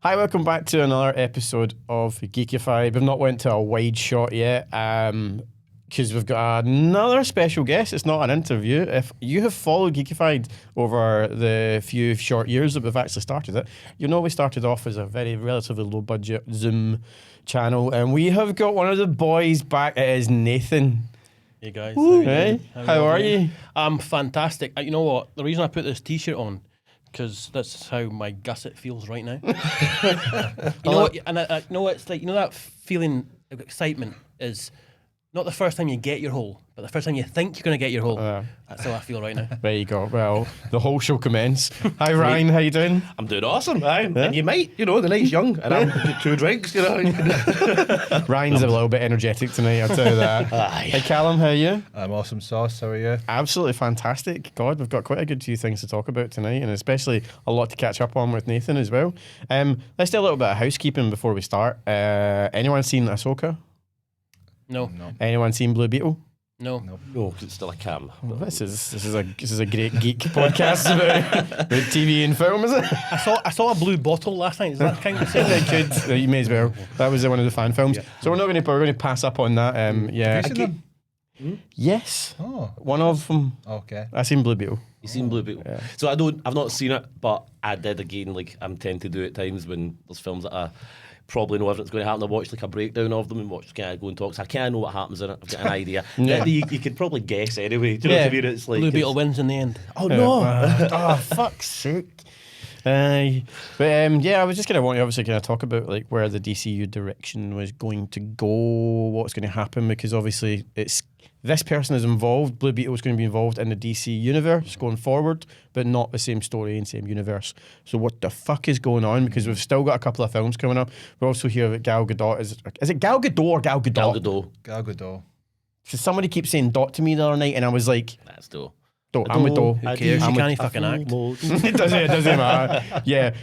Hi, welcome back to another episode of Geekified. We've not went to a wide shot yet because we've got another special guest. It's not an interview. If you have followed Geekified over the few short years that we've actually started it, you know we started off as a very relatively low budget Zoom channel, and we have got one of the boys back. It is Nathan. Hey guys, How are you? I'm fantastic. You know what? The reason I put this T-shirt on, because that's how my gusset feels right now. You know what? And I know it's like, you know that feeling of excitement is not the first time you get your hole, but the first time you think you're going to get your hole. That's how I feel right now. There you go. Well, the whole show commence. Hi Ryan, how you doing? I'm doing awesome, Ryan. Yeah? And you might, the night's young, and I'm 2 drinks, Ryan's a little bit energetic tonight, I'll tell you that. Hey Callum, how are you? I'm awesome sauce, how are you? Absolutely fantastic. God, we've got quite a good few things to talk about tonight, and especially a lot to catch up on with Nathan as well. Let's do a little bit of housekeeping before we start. Anyone seen Ahsoka? No. Anyone seen Blue Beetle? No, because it's still a cam. Well, this is a great geek podcast about TV and film, is it? I saw a blue bottle last night. Is that kind of Good. You may as well. That was one of the fan films. Yeah. So we're going to pass up on that. Yeah. Have you seen them? Yes. Oh. One of them. Okay. I seen Blue Beetle. You seen Blue Beetle? Yeah. So I've not seen it, but I did again. Like I'm tend to do at times when there's films that I probably know everything's going to happen. I watch like a breakdown of them and watch kind of go and talk. So I kind of know what happens in it. I've got an idea. Yeah. You could probably guess anyway. Do you know what I mean? It's like Blue Beetle wins in the end? Oh no! Oh fuck's sake. I was just going to want to obviously kind of talk about like where the DCU direction was going to go, what's going to happen, because obviously this person is involved. Blue Beetle is going to be involved in the DC universe going forward, but not the same story and same universe. So what the fuck is going on? Because we've still got a couple of films coming up. We're also here with Gal Gadot. Is it Gal Gadot or Gal Gadot? Gal Gadot. Because somebody keeps saying Dot to me the other night, and I was like, That's Dot. I'm with Dot. Who cares? She can't fucking act. It doesn't matter. Yeah.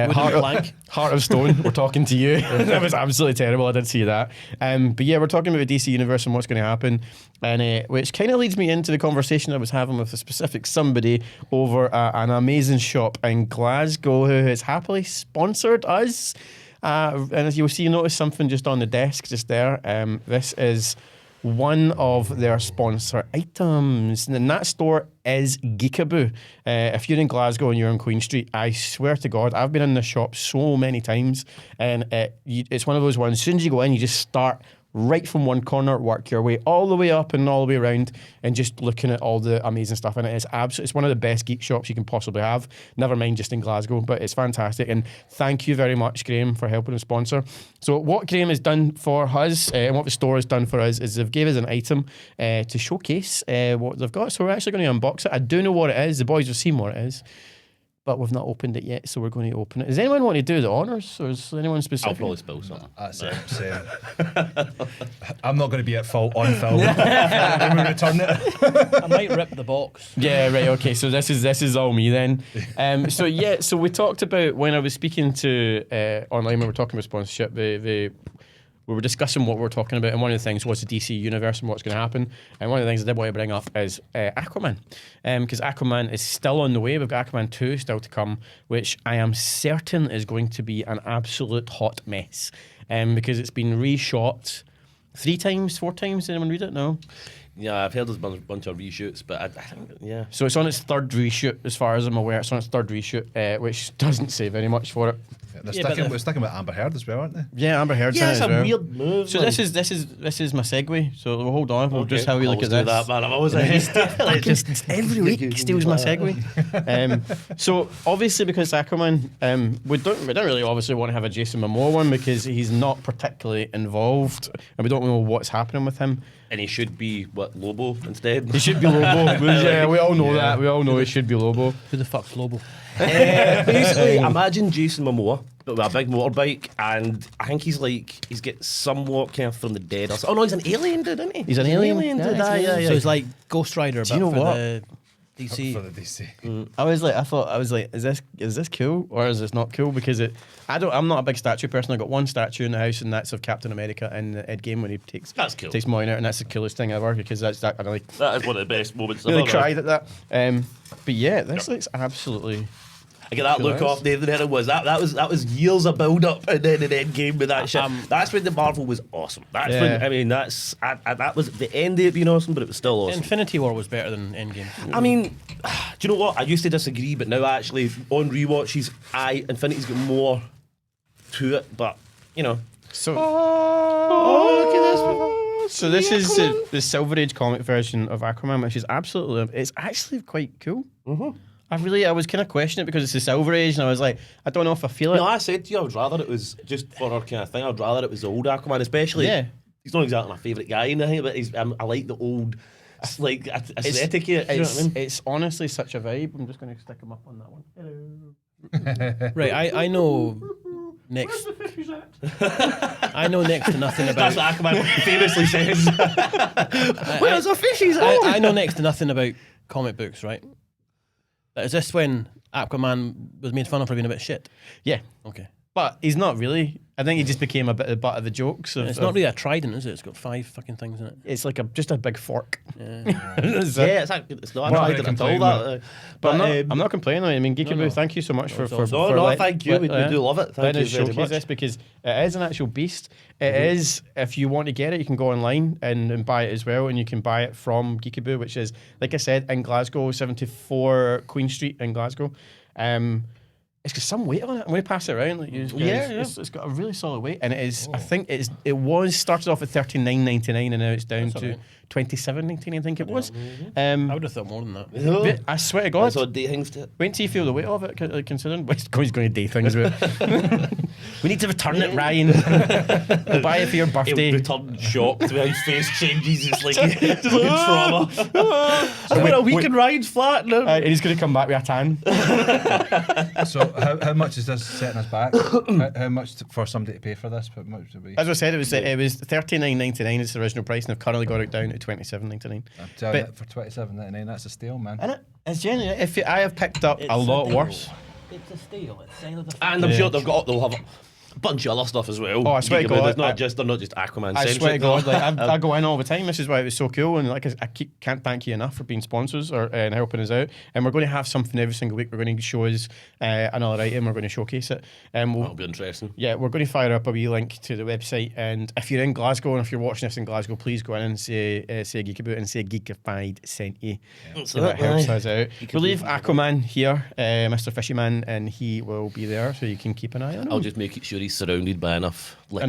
Heart of Stone, we're talking to you. That was absolutely terrible. I did see that. But yeah, we're talking about the DC Universe and what's going to happen. And which kind of leads me into the conversation I was having with a specific somebody over an amazing shop in Glasgow who has happily sponsored us. And as you'll see, you notice something just on the desk just there. This is one of their sponsor items, and that store is Geek-a-Boo. If you're in Glasgow and you're on Queen Street, I swear to God, I've been in this shop so many times, and it's one of those ones, as soon as you go in, you just start right from one corner, work your way all the way up and all the way around, and just looking at all the amazing stuff in it. It's one of the best geek shops you can possibly have, never mind just in Glasgow, but it's fantastic. And thank you very much, Graham, for helping us sponsor. So what Graham has done for us, and what the store has done for us, is they've gave us an item to showcase what they've got. So we're actually going to unbox it. I do know what it is. The boys have seen what it is, but we've not opened it yet, so we're going to open it. Does anyone want to do the honours, or is anyone specific? I'll probably spill something. That's it. Same. I'm not going to be at fault on film when we return it. I might rip the box. Yeah, right. Okay, so this is all me then. So we talked about when I was speaking to online when we were talking about sponsorship. We were discussing what we're talking about, and one of the things was the DC universe and what's going to happen. And one of the things I did want to bring up is Aquaman, because Aquaman is still on the way. We've got Aquaman 2 still to come, which I am certain is going to be an absolute hot mess, because it's been reshot 3 times, 4 times. Did anyone read it? No. Yeah, I've heard there's a bunch of reshoots, but I think, yeah. So it's on its 3rd reshoot, as far as I'm aware. It's on its 3rd reshoot, which doesn't say very much for it. We're sticking with Amber Heard as well, aren't they? Yeah, Amber Heard's Yeah, in it's it as a well. weird move. So this is my segue. So we'll hold on. We'll just have a look at this. That, man. I'm always like, just every week steals my segue. So obviously, because Aquaman, we don't really obviously want to have a Jason Momoa one, because he's not particularly involved, and we don't know what's happening with him. And he should be Lobo instead. He should be Lobo. Yeah, we all know that. We all know he should be Lobo. Who the fuck's Lobo? Basically, imagine Jason Momoa, but with a big motorbike, and I think he's get somewhat kind of from the dead. Oh no, he's an alien dude, isn't he? He's an alien. Dude. Yeah. So he's like Ghost Rider, but you know for what? the DC. For the DC. I was like, is this cool or is this not cool? Because I'm not a big statue person. I got one statue in the house, and that's of Captain America in the Ed game when he takes cool. takes mine out, and that's the coolest thing ever, because I That is one of the best moments I've really ever. cried at that. But yeah, this looks absolutely I get that look off Nathan Henry was that was years of build up and then an end game with that shit. That's when the Marvel was awesome. That's when I mean that was the end of it being awesome, but it was still awesome. Infinity War was better than Endgame. I mean, do you know what? I used to disagree, but now actually on rewatches, Infinity's got more to it, but you know. So, look at this. So this is the Silver Age comic version of Aquaman, which is it's actually quite cool. I was kind of questioning it because it's the Silver Age, and I was like, I don't know if I feel it. No, I said to you, I would rather it was just for our kind of thing. I'd rather it was the old Aquaman, especially. Yeah. He's not exactly my favourite guy in the thing, but I like the old, like aesthetic. It's honestly such a vibe. I'm just going to stick him up on that one. Hello. Right, I know. Next, I know next to nothing about. That's what Aquaman famously says. Where's the fishies? I know next to nothing about comic books, right? Is this when Aquaman was made fun of for being a bit shit? Yeah. Okay. But he's not really. I think he just became a bit of the butt of the jokes. It's not really a trident, is it? It's got 5 fucking things in it. It's like just a big fork. Yeah, it's not a trident at all. But I'm not complaining. I mean, Geek-a-Boo, thank you so much for thank you. We do love it. Thank you very much. This because it is an actual beast. It is. If you want to get it, you can go online and buy it as well, and you can buy it from Geek-a-Boo, which is, like I said, in Glasgow, 74 Queen Street in Glasgow. It's got some weight on it. I'm going to pass it around. Like it's got a really solid weight, and it is. I think it was started off at $39.99, and now it's down to $27.99. I think it was. I would have thought more than that. But I swear to God, day things to it. Wait till you feel the weight of it. Considering he's going to day things with it. We need to return it, Ryan. We'll buy it for your birthday. He'll return shocked when his face changes. It's like trauma. I went a week in Ryan's flat now. And he's going to come back with a tan. So how much is this setting us back? How much for somebody to pay for this? How much would be? As I said, it was $39.99 is the original price, and I've currently got it down to $27.99. I'm telling you, for $27.99, that's a steal, man. Isn't it? It's genuine. I have picked up a lot worse. It's a steal. It's Sign of the And I'm sure they'll have a bunch of other stuff as well. Oh, I swear to God, they're not just Aquaman. I swear to God, I go in all the time. This is why it was so cool, and can't thank you enough for being sponsors and helping us out. And we're going to have something every single week. We're going to show us another item. We're going to showcase it. That'll be interesting. Yeah, we're going to fire up a wee link to the website. And if you're in Glasgow and if you're watching this in Glasgow, please go in and say Geek-a-Boo and say Geekified sent you. So that helps us out. We'll leave Aquaman here, Mr. Fishyman, and he will be there, so you can keep an eye on him. I'll just make sure he's surrounded by enough wood.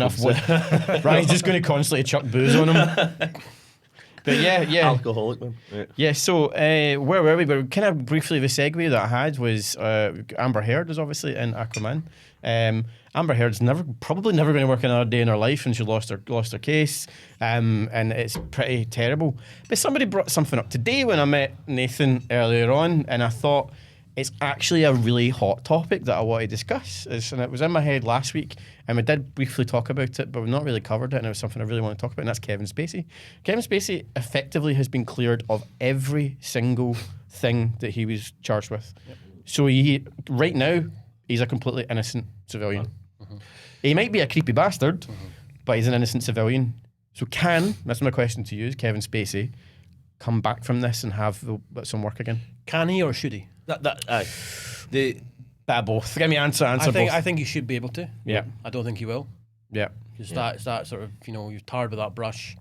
Ryan's just going to constantly chuck booze on him. But yeah. Alcoholic, man. Yeah, so where were we? But kind of briefly, the segue that I had was Amber Heard is obviously in Aquaman. Amber Heard's probably never going to work another day in her life, and she lost her case, and it's pretty terrible. But somebody brought something up today when I met Nathan earlier on, and I thought, it's actually a really hot topic that I want to discuss. And it was in my head last week, and we did briefly talk about it, but we've not really covered it, and it was something I really want to talk about, and that's Kevin Spacey. Kevin Spacey effectively has been cleared of every single thing that he was charged with. Yep. So right now, he's a completely innocent civilian. He might be a creepy bastard, but he's an innocent civilian. So that's my question to you, is Kevin Spacey come back from this and have some work again? Can he or should he? Both. Give me answer both. I think he should be able to. Yeah. I don't think he will. Yeah. Because that sort of, you're tarred with that brush,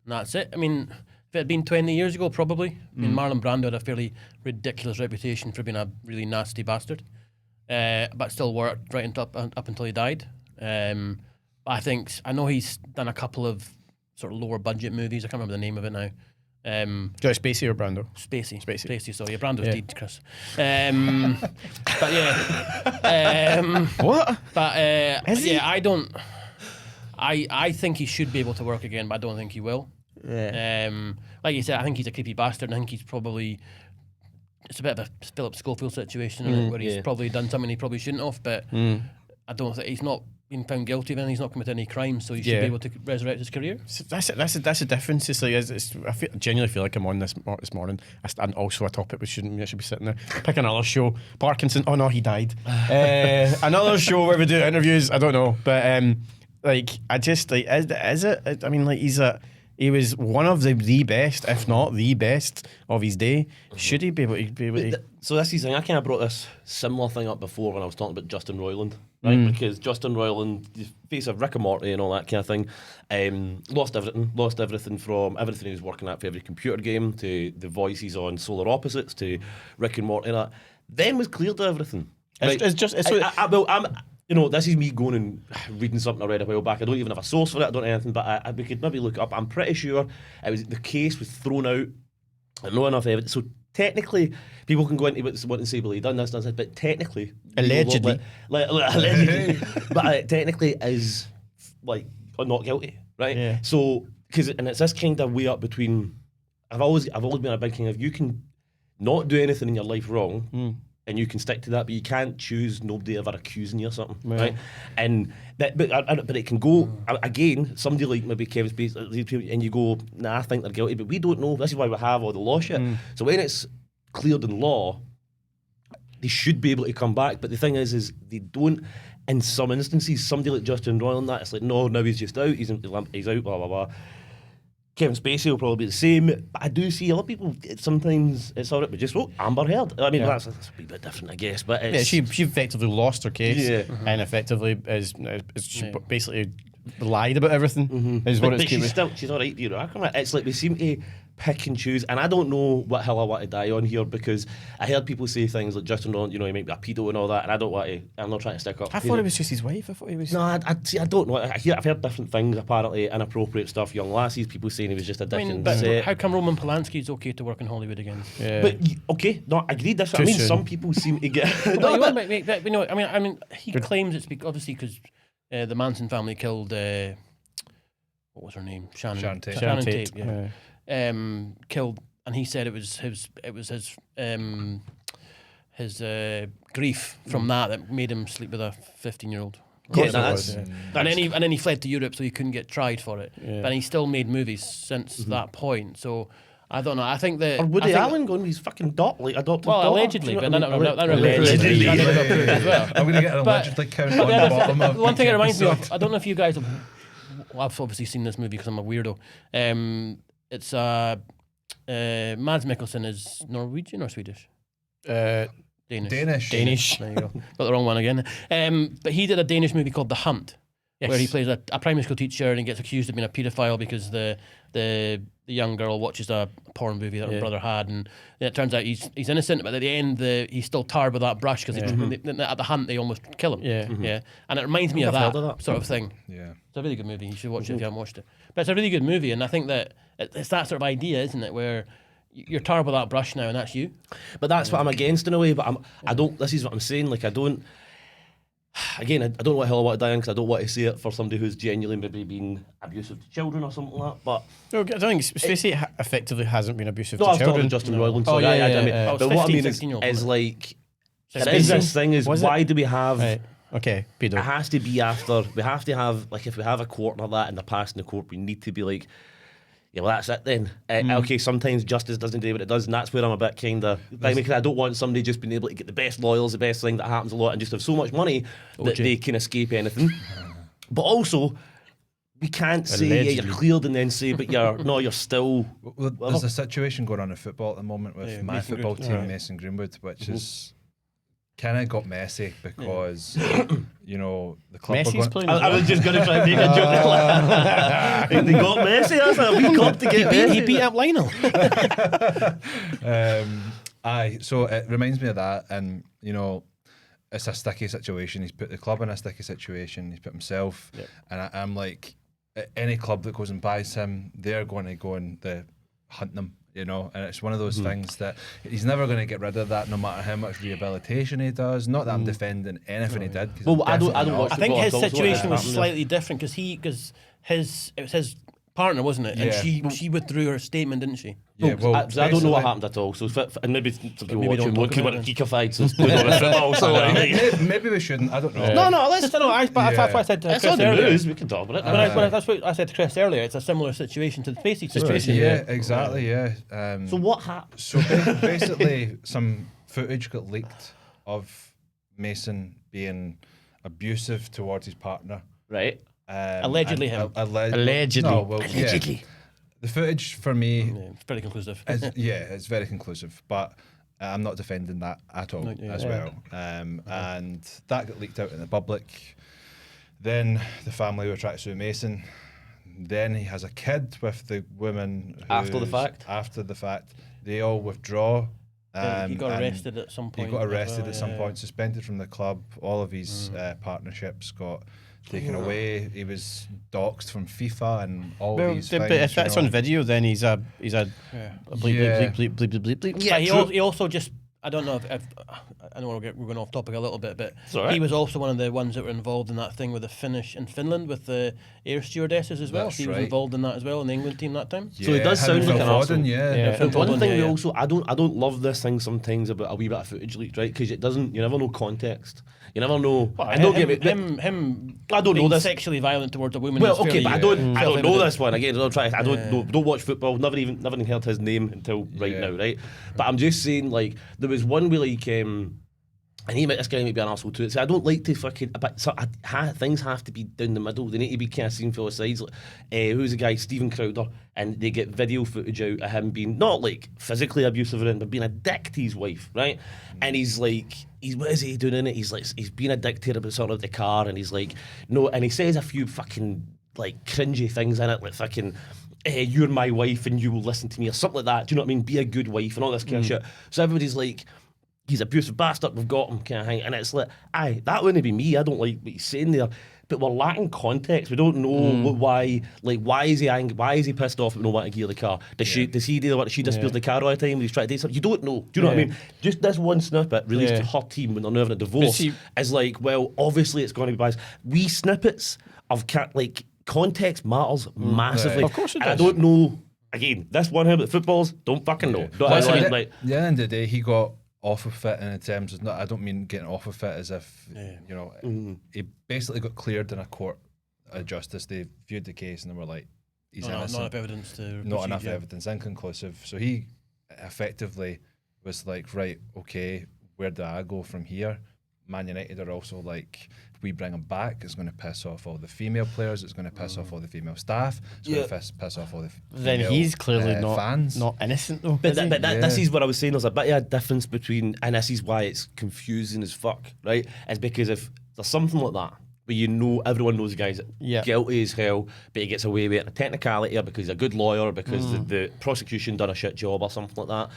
and that's it. I mean, if it had been 20 years ago, probably. I mean, Marlon Brando had a fairly ridiculous reputation for being a really nasty bastard, but still worked right up until he died. But I know he's done a couple of sort of lower budget movies. I can't remember the name of it now. Spacey or Brando? Spacey. So yeah, Brando's dead, Chris. But yeah. What? But I don't. I think he should be able to work again, but I don't think he will. Yeah. Like you said, I think he's a creepy bastard, and I think he's probably. It's a bit of a Philip Schofield situation where he's probably done something he probably shouldn't have, but I don't think he's not been found guilty of anything. He's not committed any crime, so he should be able to resurrect his career. So that's the difference. It's like I genuinely feel like I'm on this morning. And also a topic we should be sitting there. Pick another show. Parkinson. Oh no, he died. Another show where we do interviews. I don't know, but I just is it? I mean, like He was one of the best, if not the best, of his day. Should he be able to? So this is the thing. I kind of brought this similar thing up before when I was talking about Justin Roiland, right? Because Justin Roiland, the face of Rick and Morty and all that kind of thing, lost everything from everything he was working at for every computer game to the voices on Solar Opposites to Rick and Morty and that. Then was cleared of everything. This is me going and reading something I read a while back. I don't even have a source for it. I don't know anything, but we could maybe look it up. I'm pretty sure the case was thrown out. Not enough evidence. So technically, people can go into it and say, well, he done this, but technically, allegedly, allegedly, but technically is like not guilty, right? Yeah. So and it's this kind of way up between. I've always been a big kind of you can not do anything in your life wrong. And you can stick to that, but you can't choose nobody ever accusing you or something, right? And that, but it can go again. Somebody like maybe Kevin Spacey, and you go, nah, I think they're guilty, but we don't know. This is why we have all the law shit. So when it's cleared in law, they should be able to come back. But the thing is they don't. In some instances, somebody like Justin Roiland, that it's like, no, now he's just out. He's out. Blah blah blah. Kevin Spacey will probably be the same, but I do see other people. Sometimes it's all right, but just Amber Heard. I mean, that's a wee bit different, I guess. But it's, she effectively lost her case, and effectively she basically lied about everything. Is what it's. She's all right, Aquaman. It's like we seem to pick and choose, and I don't know what hill I want to die on here because I heard people say things like Justin Roiland, he might be a pedo and all that, and I don't want to. I'm not trying to stick up. I thought it was just his wife. I thought he was. No, I don't know. I've heard different things. Apparently, inappropriate stuff. Young lassies, people saying he was just a dick. But how come Roman Polanski's okay to work in Hollywood again? Yeah. But okay, no, I agree. That's what I mean. Some people seem to get. He claims it's obviously because the Manson family killed. What was her name? Shannon Tate. Yeah. Killed, and he said it was his grief from that made him sleep with a 15-year-old. And then he fled to Europe so he couldn't get tried for it. Yeah. But he still made movies since that point. So I don't know. I think that or Woody Allen going with his fucking adopted daughter. Allegedly, but allegedly as well. I'm going to get an allegedly count on the bottom of. One thing it reminds me of, I don't know if you guys have. Well, I've obviously seen this movie because I'm a weirdo. It's Mads Mikkelsen is Norwegian or Swedish? Danish. There you go. Got the wrong one again. But he did a Danish movie called The Hunt, where he plays a primary school teacher and gets accused of being a paedophile because the young girl watches a porn movie that her brother had, and it turns out he's innocent, but at the end he's still tarred with that brush because at the hunt they almost kill him. And it reminds me of that sort of thing. It's a really good movie. You should watch it if you haven't watched it. But it's a really good movie, and I think that it's that sort of idea, isn't it, where you're tarred with that brush now, and that's you. But that's what I'm against in a way. But I don't. This is what I'm saying. Like I don't. Again, I don't know what hell I want to die on because I don't want to say it for somebody who's genuinely maybe been abusive to children or something like that. But I don't think Spacey effectively hasn't been abusive to children. No, I was talking Justin Roiland. But what I mean is like there is this thing is why do we have? Right. Okay, pedo. It has to be after. We have to have like if we have a court like that in the past in the court, we need to be like. Yeah, well, that's it then. Okay, sometimes justice doesn't do what it does, and that's where I'm a bit kind of... because I don't want somebody just being able to get the best lawyers, the best thing that happens a lot, and just have so much money that they can escape anything. But also, we can't say you're cleared and then say, but you're still... Well, there's a situation going on in football at the moment with my football team, Mason Greenwood, which is... kind of got messy because the club Messi's playing. I was just going to try and make a joke. They got messy. That's a wee club to get messy. He beat up Lionel. So it reminds me of that, and it's a sticky situation. He's put the club in a sticky situation. He's put himself, and I'm like, any club that goes and buys him, they're going to go and hunt them. And it's one of those things that he's never going to get rid of that, no matter how much rehabilitation he does. Not that I'm defending anything he did. Well, I don't watch. I think his situation was slightly different because it was his partner, wasn't it? And she withdrew her statement, didn't she? Yeah, well, I don't know what happened at all. So and maybe some people watching because we're Geekified, so it's going on with football. So maybe we shouldn't. I don't know. No. That's just that's what I said to Chris earlier. We can talk about it. That's what I said to Chris earlier. It's a similar situation to the Spacey situation. Yeah, exactly. Yeah. So what happened? So basically, some footage got leaked of Mason being abusive towards his partner. Right. Allegedly him. Allegedly. No, well, Allegedly. The footage for me, It's very conclusive. it's very conclusive, but I'm not defending that at all as well. And that got leaked out in the public. Then the family were trying to sue Mason. Then he has a kid with the woman. After the fact? After the fact. They all withdraw. He got arrested at some point. He got arrested at some point, suspended from the club. All of his partnerships got taken away. He was doxxed from FIFA and all these things. But if that's on video, then he's a bleep. Yeah, he also just. I don't know if I know we're going off topic a little bit, but he was also one of the ones that were involved in that thing with the Finnish in Finland with the air stewardesses as well. That's He was involved in that as well in the England team that time. So it does sound like an arsehole. Phil One Foden, thing we also, I don't love this thing sometimes about a wee bit of footage leaked, right? Because it doesn't, you never know context. You never know. Well, I don't him, get it. him I don't know being this. sexually violent towards a woman. Well, is okay, fairly, but I don't know this one again. I don't Yeah. don't watch football. Never even heard his name until right now, right? But I'm just saying, like, there was one where like, and this guy might be an arsehole too. So I don't like to fucking, but things have to be down the middle. They need to be kind of seen for the sides. Like, who's the guy, Stephen Crowder, and they get video footage out of him being not like physically abusive or anything, but being a dick to his wife, right? And he's like, what is he doing in it? He's like, he's being a dick to her about something of the car, and he's like, no, and he says a few fucking like cringy things in it, like fucking. You're my wife and you will listen to me or something like that. Do you know what I mean? Be a good wife and all this kind of shit. So everybody's like, he's an abusive bastard, we've got him kind of thing. And it's like, aye, that wouldn't be me. I don't like what he's saying there. But we're lacking context. We don't know why is he angry? Why is he pissed off but not want to gear the car? Does she just steals the car all the time when he's trying to do something? You don't know. Do you know what I mean? Just this one snippet released to her team when they're having a divorce is like, well, obviously it's going to be biased. Wee snippets of context matters massively. Of course it does. And I don't know. Again, this one here about footballs, don't fucking know. At the end of the day, he got off of it in terms of, I don't mean getting off of it as if, you know, he basically got cleared in a court of justice. They viewed the case and they were like, he's innocent. Not enough evidence to Not enough evidence, inconclusive. So he effectively was like, right, okay, where do I go from here? Man United are also like, if we bring him back, it's going to piss off all the female players, it's going to piss off all the female staff, it's going to piss off all the Then female, he's clearly fans. not innocent though. But this is what I was saying. There's a bit of a difference between, and this is why it's confusing as fuck, right? It's because if there's something like that, where you know everyone knows the guy's guilty as hell, but he gets away with it in a technicality or because he's a good lawyer, because the prosecution done a shit job or something like that.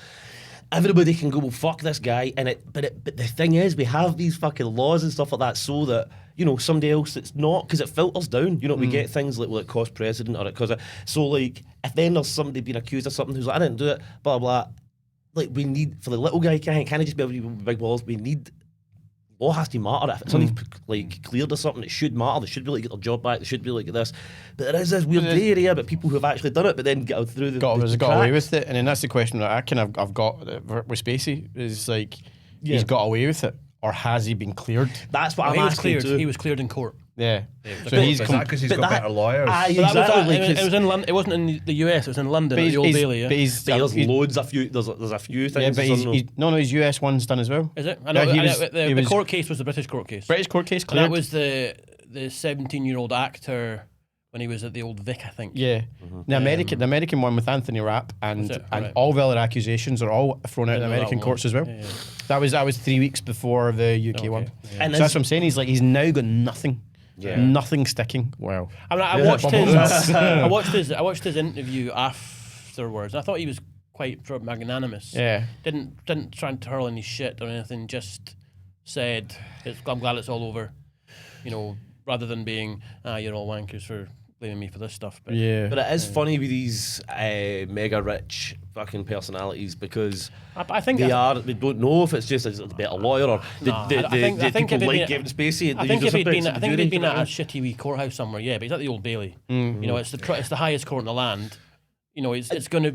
Everybody can go, well, fuck this guy, but the thing is, we have these fucking laws and stuff like that, so that, you know, somebody else that's not, because it filters down. You know, we get things like it cost precedent or it cause so like if then there's somebody being accused of something who's like, I didn't do it, blah blah. Like we need for the little guy, can't just be able to be big balls. We need. Law has to matter. If somebody's like cleared or something, it should matter. They should be able to get their job back. They should be like this. But there is this weird grey area about people who have actually done it, but then get through the got cracks. away with it, and then that's the question that I've got with Spacey is like, he's got away with it, or has he been cleared? That's what I'm he was asking cleared. too. He was cleared in court. Yeah. So is that because he's got better lawyers? It was in London. It wasn't in the US. It was in London. At the Old Bailey. Yeah. But there's loads. There's a few things. Yeah, but his US one's done as well. Is it? I know. The court case was the British court case. British court case And cleared. that was the 17-year-old actor when he was at the Old Vic, I think. Yeah. The American one with Anthony Rapp and Right. all the other accusations are all thrown out in American courts as well. Yeah. That was 3 weeks before the UK one. Yeah. And so that's what I'm saying. He's now got nothing. Yeah. Nothing sticking. Wow. I mean, I watched his interview afterwards. And I thought he was quite sort of magnanimous. Yeah. Didn't try and hurl any shit or anything. Just said, "I'm glad it's all over," you know, rather than being, "You're all wankers for blaming me for this stuff." But Yeah. But it is funny with these mega rich fucking personalities because I think they don't know if it's just a better lawyer or I think people if like he'd Kevin Spacey. I think if he'd been at a shitty wee courthouse somewhere, yeah, but he's at the Old Bailey. You know, it's the highest court in the land. You know, he's gonna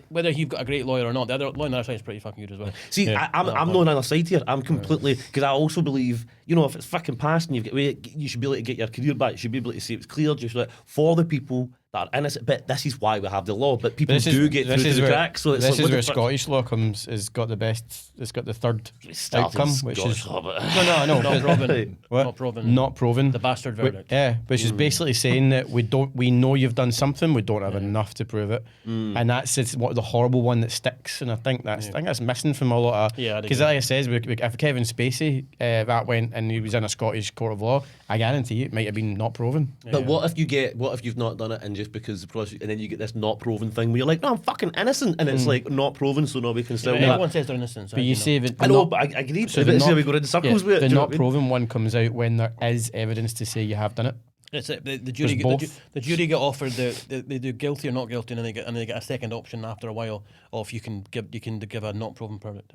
whether you've got a great lawyer or not. The other lawyer on the other side is pretty fucking good as well. See, I'm not on the other side here. I'm completely, because I also believe, you know, if it's fucking past and you should be able to get your career back. You should be able to say it's cleared. Just like for the people that are innocent. But this is why we have the law. But people This is- do get this through is the where- cracks. So it's This like, is what where the fuck? Scottish law has got the best. It's got the third Started outcome, which is Scottish law, but- no, Not proven. What? Not proven. Not proven. The bastard Whi- verdict. Yeah, which is basically saying that we know you've done something, we don't have enough to prove it, and that's it's what the horrible one that sticks. And I think that's missing from a lot of because like I says, if Kevin Spacey that went and he was in a Scottish court of law, I guarantee it might have been not proven. But what if you've not done it and just because the prosecute, and then you get this not proven thing where you're like, no, I'm fucking innocent, and it's like not proven, so no, we can still. Everyone says they're innocent. But you say that I know, but I agree. So But the see, not- we go in circles yeah, with it. the do you know not what I mean? proven one comes out when there is evidence to say you have done it. It's the jury. There's The jury get offered they do guilty or not guilty, and then they get a second option after a while of you can give a not proven verdict.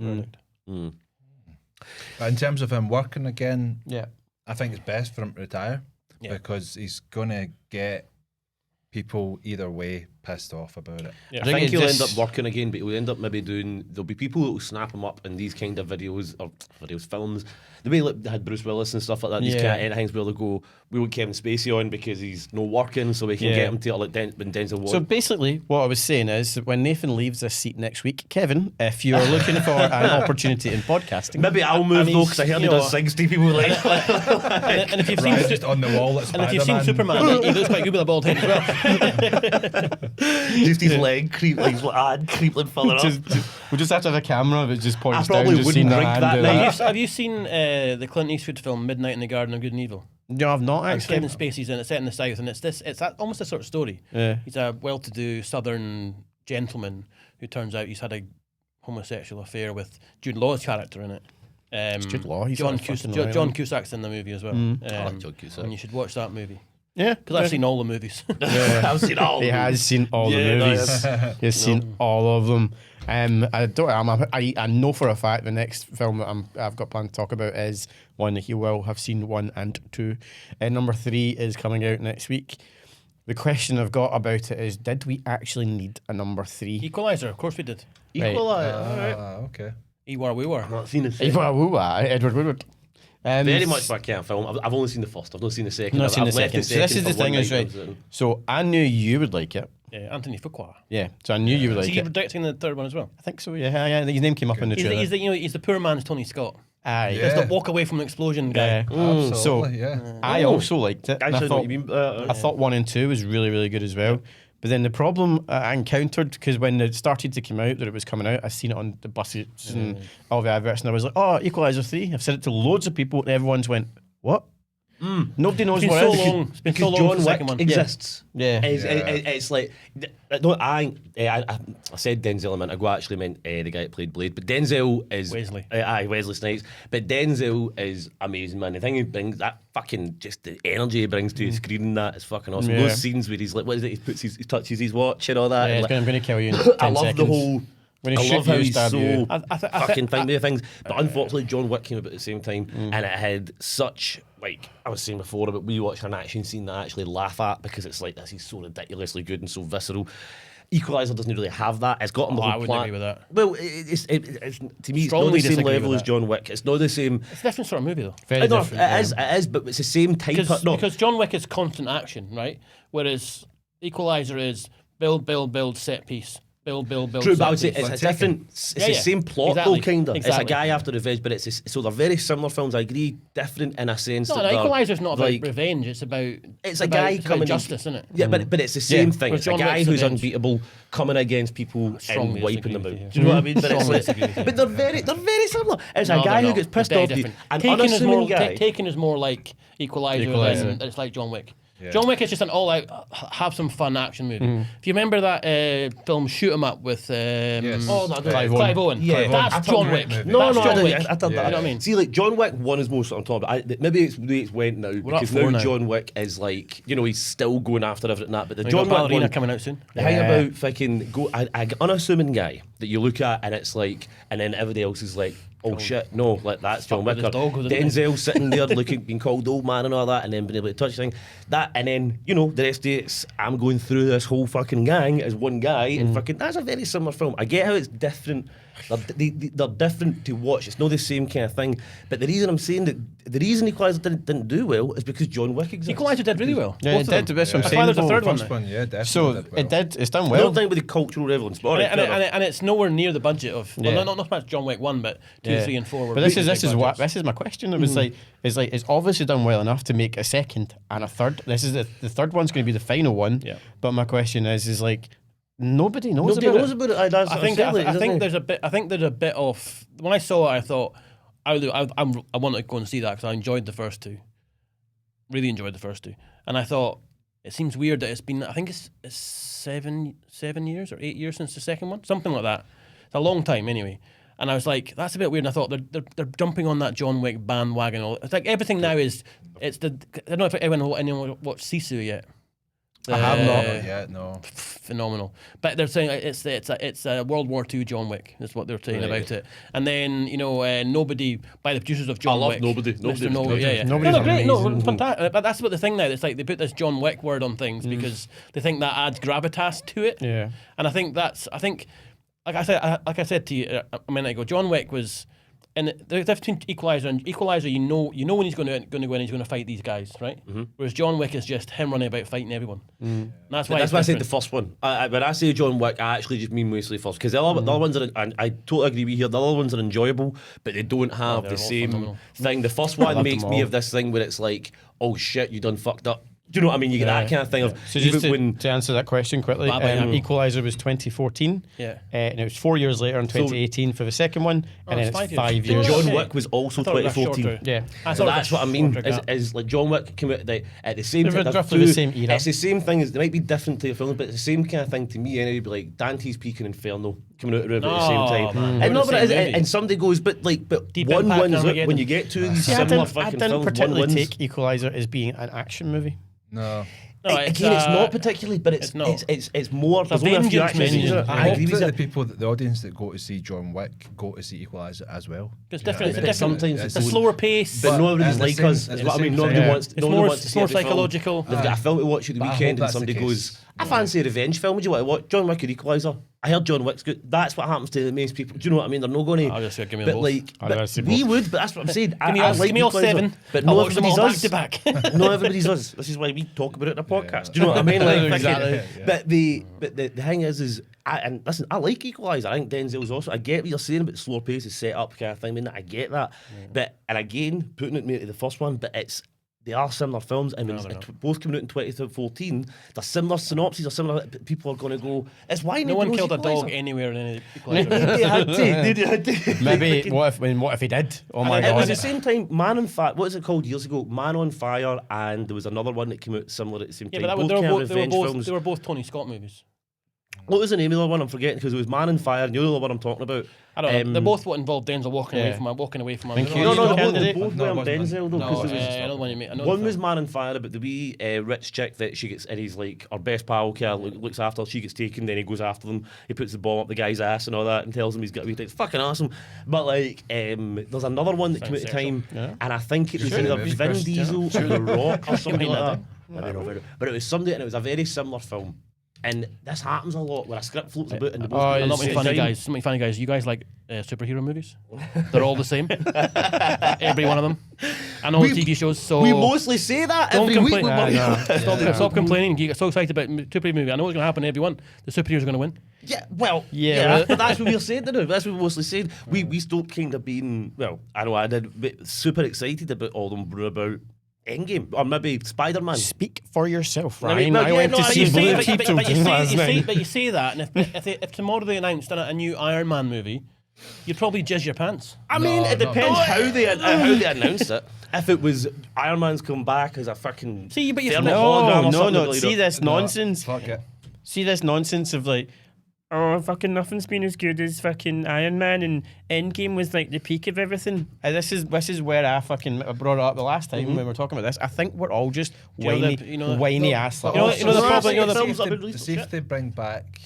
But in terms of him working again, Yeah. I think it's best for him to retire Yeah. because he's going to get people either way pissed off about it. Yeah. I think he'll end up working again, but he'll end up maybe there'll be people that will snap him up in these kind of films. The way like, they had Bruce Willis and stuff like that, these Yeah. kind of things where they go, we want Kevin Spacey on because he's no working, so we can Yeah. get him to like when Denzel was. So basically, what I was saying is that when Nathan leaves this seat next week, Kevin, if you're looking for an opportunity in podcasting, Maybe I'll move And though he's- because I heard you he know does things to people like. And if you've seen Right, just on the wall. That's and if you've seen Superman, he looks quite good with a bald head as well. just his leg creeping further up. we'll just have to have a camera that just points I probably down. Just wouldn't seeing the drink hand that do night. Have you seen the Clint Eastwood film Midnight in the Garden of Good and Evil? No, I've not actually. Kevin Spacey's in it, set in the South, and it's almost a sort of story. Yeah. He's a well-to-do Southern gentleman who turns out he's had a homosexual affair with Jude Law's character in it. Jude Law, he's John, a fucking John lion. Cusack's in the movie as well. I like John Cusack. And you should watch that movie Yeah, because I've seen all the movies. I've seen all. He has seen all the Yeah, no, movies. He's seen all of them. I know for a fact the next film that I've got planned to talk about is one that he will have seen 1 and 2. And number 3 is coming out next week. The question I've got about it is, did we actually need a number 3? Equalizer, of course we did. Equalizer. Okay. We were. I've not seen the Edward second. Woodward. Very much my kind of film. I've only seen the first. I've not seen the second. Not seen I've the left second. So this is for the thing one is, night. right, so I knew you would like it. Anthony Fuqua. Yeah, so I knew you would Is like he it. predicting the third one as well? I think so, yeah. His name came up in the trailer. He's the poor man's Tony Scott. Aye. He's Yeah. the walk away from an explosion guy. So Absolutely, yeah. I also liked it. And Actually, I I know what you thought, mean. I thought 1 and 2 was really, really good as well. But then the problem I encountered, because when it started to come out, that it was coming out, I seen it on the buses and all the adverts, and I was like, oh, Equalizer 3. I've said it to loads of people, and everyone's went, what? Nobody knows It's been what so it is. long. It's been so Because long John for the second Wick one. exists. Yeah. It's like I said Denzel a minute ago. I actually meant the guy that played Blade, but Denzel is Wesley. Wesley Snipes. But Denzel is amazing, man. The thing he brings, that fucking just the energy he brings to his screen, and that is fucking awesome. Yeah. Those scenes where he's like, what is it? He touches his watch and all that. Yeah, and it's like, I'm going to kill you in 10 I love seconds. the whole. When he I shoot love how you, he's stab so you. fucking thing with things. But unfortunately, John Wick came about at the same time, and it had such, like I was saying before, about we watched an action scene that I actually laugh at because it's like this is so ridiculously good and so visceral. Equalizer doesn't really have that. It's got on the whole I wouldn't plot. agree with that. Well, it's to me, it's not Strongly the same disagree level with as that. John Wick. It's not the same. It's a different sort of movie though. Very No, different. it is, but it's the same type. Because John Wick is constant action, right? Whereas Equalizer is build, set piece. Build. True, but I would say set piece. it's a different. It's Yeah, the yeah. same plot Exactly. though, kind of. It's a Exactly. guy after revenge, but so they're very similar films. I agree, different in a sense. No, that they're, Equalizer's not about like, revenge. It's about It's a guy about coming justice, isn't it? Yeah, but it's the same thing. Whereas It's a John guy Wick's who's revenge. unbeatable coming against people and Strongly wiping them disagree out. with Do you know what I mean? But it's Strongly like, disagree with you. but they're very similar. It's No, a guy they're who not. gets pissed They're off. very different. An Taken is unassuming more guy. Taken is more like Equalizer Equalizer. than it's like John Wick. Yeah. John Wick is just an all-out have some fun action movie. If you remember that film Shoot 'Em Up with Oh, no, Clive Owen, Yeah, that's John Wick. No, That's John Wick. I did that. You know what I mean? See, like John Wick 1 is more what I'm talking about. Maybe it's the way it's went now because at 4 now now. John Wick is like he's still going after everything that. But the We John got Wick Ballerina one, coming out soon. the thing about fucking an unassuming guy that you look at and it's like, and then everybody else is like, oh shit, no, like that's John Wick. with his dog, wasn't he? Denzel sitting there looking, being called old man and all that, and then being able to touch things. That, and then, you know, the rest of it's, I'm going through this whole fucking gang as one guy, and fucking, that's a very similar film. I get how it's different. They're different to watch. It's not the same kind of thing. But the reason I'm saying that, the reason Equalizer didn't do well is because John Wick exists. Equalizer did really well. Yeah, Both it of did. them. That's what I'm That's saying. why there's a third one. First one, yeah, definitely. So did well. it did. It's done I well. don't think with the cultural relevance. But all right, And it's nowhere near the budget of not so much John Wick 1, but 2, 3, and 4 were But this really is big what budgets. this is my question. It was it's obviously done well enough to make a second and a third. This is the third one's going to be the final one. Yeah. But my question is like nobody knows Nobody about knows it. about it. That's I what think I'm saying, I think like, there's a bit. I think there's a bit of when I saw it, I thought I want to go and see that because I enjoyed the first two, really enjoyed the first two, and I thought it seems weird that it's been. I think it's 7 years or 8 years since the second one, something like that. It's a long time anyway. And I was like, that's a bit weird. And I thought they're jumping on that John Wick bandwagon. It's like everything now is. It's the. I don't know if anyone watched Sisu yet. I have not. Not yet, no. Phenomenal, but they're saying it's a World War II John Wick. Is what they're saying about it. And then Nobody by the producers of John love Wick. Nobody. Mr. Nobody. Yeah. Nobody's No, great. No, amazing. fantastic. But that's what the thing now. It's like they put this John Wick word on things because they think that adds gravitas to it. Yeah. And I think like I said to you a minute ago, John Wick was. And the difference between Equalizer, you know when he's going to go in, he's going to fight these guys, right? Whereas John Wick is just him running about fighting everyone. And that's why. That's why I said the first one. When I say John Wick, I actually just mean mostly first because the other ones are. And I totally agree with you. The other ones are enjoyable, but they don't have they're the all same phenomenal. thing. The first one loved makes them me all. have this thing where it's like, oh shit, you done fucked up. Do you know what I mean? You get that kind of thing of So even just when. to answer that question quickly, Equalizer was 2014. Yeah. And it was 4 years later in 2018 for the second one, and then it's it's 5 5 years. years. John John Okay. Wick was also I thought it was 2014. shorter. Yeah. I So thought that's it was what I mean. shorter gap. Is like John Wick came out at the same They were time. roughly the same era. It's the same thing. They might be different to the films, but it's the same kind of thing to me. Anyway, be like Dante's Peak and Inferno coming out around about the same time. man. And, They were no, the but same movie. and somebody goes, but Deep one Impact wins out Armageddon. when you get to these See, I similar didn't fucking films. One particularly wins. take Equalizer as being an action movie. No. No, Again, it's not particularly, but it's not. it's more. There's only a few vengeance action movie. scenes. in it. I I hope agree with that you. the people, the audience that go to see John Wick, go to see Equalizer as well. It's different. But It's a different. sometimes It's a it's slower pace. But nobody's at the like same- us. at Is the what I mean. same Nobody time- wants. It's Nobody more- wants to it's see more every film. psychological. They've got a film to watch at the But I hope weekend, and that's somebody the goes, case. "I fancy a revenge film. Would you want to watch John Wick or Equalizer?" I heard John Wick's good. That's what happens to most people. Do you know what I mean? They're not going to. I'll just say, give me But both. like, I'd rather but see we both. would. But that's what I'm saying. Give me all Equalizer, 7. but I'll no watch them all everybody's back us. to back. No everybody's us. This is why we talk about it in a podcast. Do you know what I mean? Like, Exactly. But the thing is and listen, I like Equalizer. I think Denzel's also. I get what you're saying about slower pace, is set up kind of thing. I mean, I get that. But and again, putting it to the first one, but they are similar films. I mean, both coming out in 2014. They're similar synopses. Are similar. People are going to go. It's why No one killed a dog Equalizer. anywhere in any Equalizer. They had to. They had to. Maybe what if he did? Oh my It was god! the same time. Man on Fire. What was it called years ago? Man on Fire, and there was another one that came out similar at the same Yeah, time. but Both kind of revenge they films. were both Tony Scott movies. What was the name of the other one? I'm forgetting because it was Man on Fire. And you know the one I'm talking about. I don't know. They're both what involved Denzel walking away from. Thank you. No, You they candidate? both No, were it wasn't. Denzel though. No, 'cause there was another one you mean. one was Man on Fire, but the wee rich chick that she gets, and he's like her best pal, looks after her. She gets taken, then he goes after them. He puts the bomb up the guy's ass and all that, and tells him he's got to be. It's fucking awesome. But like, there's another one that came out at the time, and I think it was Sure, either maybe. Vin Diesel or The Rock or something might like not that. I don't know, but it was somebody, and it was a very similar film. And this happens a lot where a script floats about and the both Oh, go at Not the many same funny time. guys. Not many funny guys. You guys like superhero movies? They're all the same. Every one of them. And all the TV shows. So We mostly say that Don't every week. complain. but- Stop complaining. You get so excited about superhero movie. I know what's going to happen to everyone. The superheroes are going to win. Yeah, well, Yeah. yeah, but that's what we're saying to do. That's what we mostly said. We stopped kind of being, well, I know I did, but super excited about all them brew about Endgame or maybe Spiderman. Speak for yourself, I mean, Ryan. well, I yeah, went no, to I- see you Blue say- People but you last night. but you say that, and if tomorrow they announced a new Iron Man movie, you'd probably jizz your pants. I mean, No, it no. depends how they announced it. If it was Iron Man's come back as a fucking See, but you- thermal No, hologram or No, something, no. like See that. this nonsense. Fuck it. See this nonsense of like, oh, fucking nothing's been as good as fucking Iron Man, and Endgame was like the peak of everything. This is where I brought it up the last time when we were talking about this. I think we're all just You know whiny, the- you know the- whiny ass. You know the problem. You know films the that have been released, To see if they bring back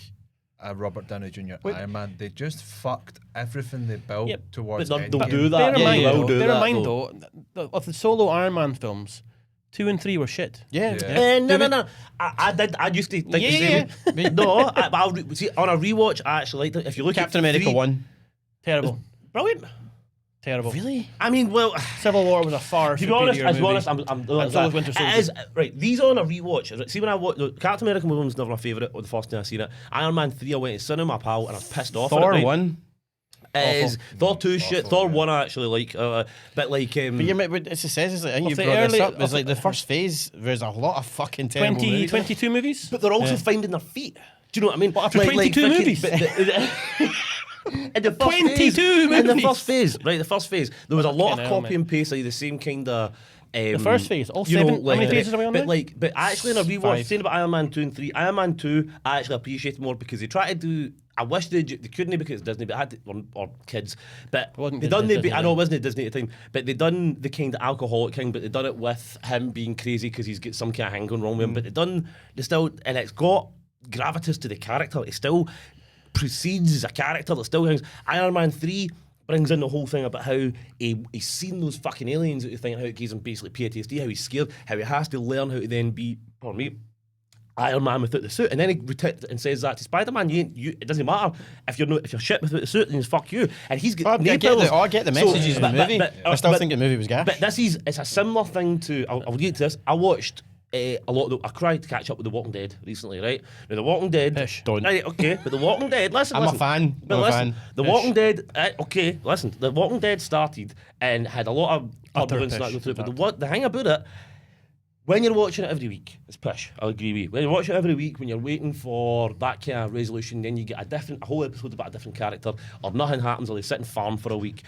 a Robert Downey Jr. Iron Man. They just fucked everything they built towards But they'll Endgame. do that. Bear in mind, they'll do bear that, in mind though, of the solo Iron Man films, 2 and 3 were shit. No. I used to think the same. No, but see, on a rewatch, I actually liked it. If you look Captain at America 1. Terrible. brilliant. Terrible. Really? I mean, well, Civil War was a far to be honest, superior movie. I'm And so was Winter Soldier. It is, right, these are on a rewatch. See, when I watched Captain America 1 was never my favourite, or the first time I seen it. Iron Man 3, I went to cinema, pal, and I was pissed off. Thor at it, right? 1. Is Thor 2 shit. Thor 1 I actually like, but like. But yeah, as it says, I think Of you the brought this early- up. It's of like the- the first phase. There's a lot of fucking terrible 20, movies. 22 movies? But they're also finding their feet. Do you know what I mean? But after 22 movies? In the first 22 phase, in the movies? first phase, right? The first phase, there was a lot of Fucking hell, copy and paste, like the same kind of. The first phase, all you know, 7. How many phases are we on but now? but actually in a rewatch, 5. saying about Iron Man 2 and 3, Iron Man 2, I actually appreciate more because they try to do. I wish they couldn't because it's Disney, but had to, or kids. But wasn't they Disney, done the. Disney I know then. it wasn't Disney at the time, but they done the kind of alcoholic thing, but they done it with him being crazy because he's got some kind of hang going wrong with him. But they still, and it's got gravitas to the character. It still precedes as a character that still hangs. Iron Man 3 brings in the whole thing about how he's seen those fucking aliens that you think how it gives him basically PTSD, how he's scared, how he has to learn how to then be, pardon me, Iron Man without the suit, and then he and says that to Spider-Man. It doesn't matter if you're shit without the suit, then fuck you. And he's got. I get the messages in the movie. I still think the movie was gas. But it's a similar thing to. I'll get to this. I watched a lot of. I tried to catch up with The Walking Dead recently, right? Now The Walking Dead. Pish. Don't. Right, okay, but The Walking Dead. Listen, I'm a listen. fan. But I'm a listen, fan. The Pish. Walking Dead. Okay, listen. The Walking Dead started and had a lot of Utter turbulence and that pish, go through it. in But the thing about it. When you're watching it every week, it's pish. I'll agree with you. When you watch it every week, when you're waiting for that kind of resolution, then you get a whole episode about a different character, or nothing happens, or they sit and farm for a week.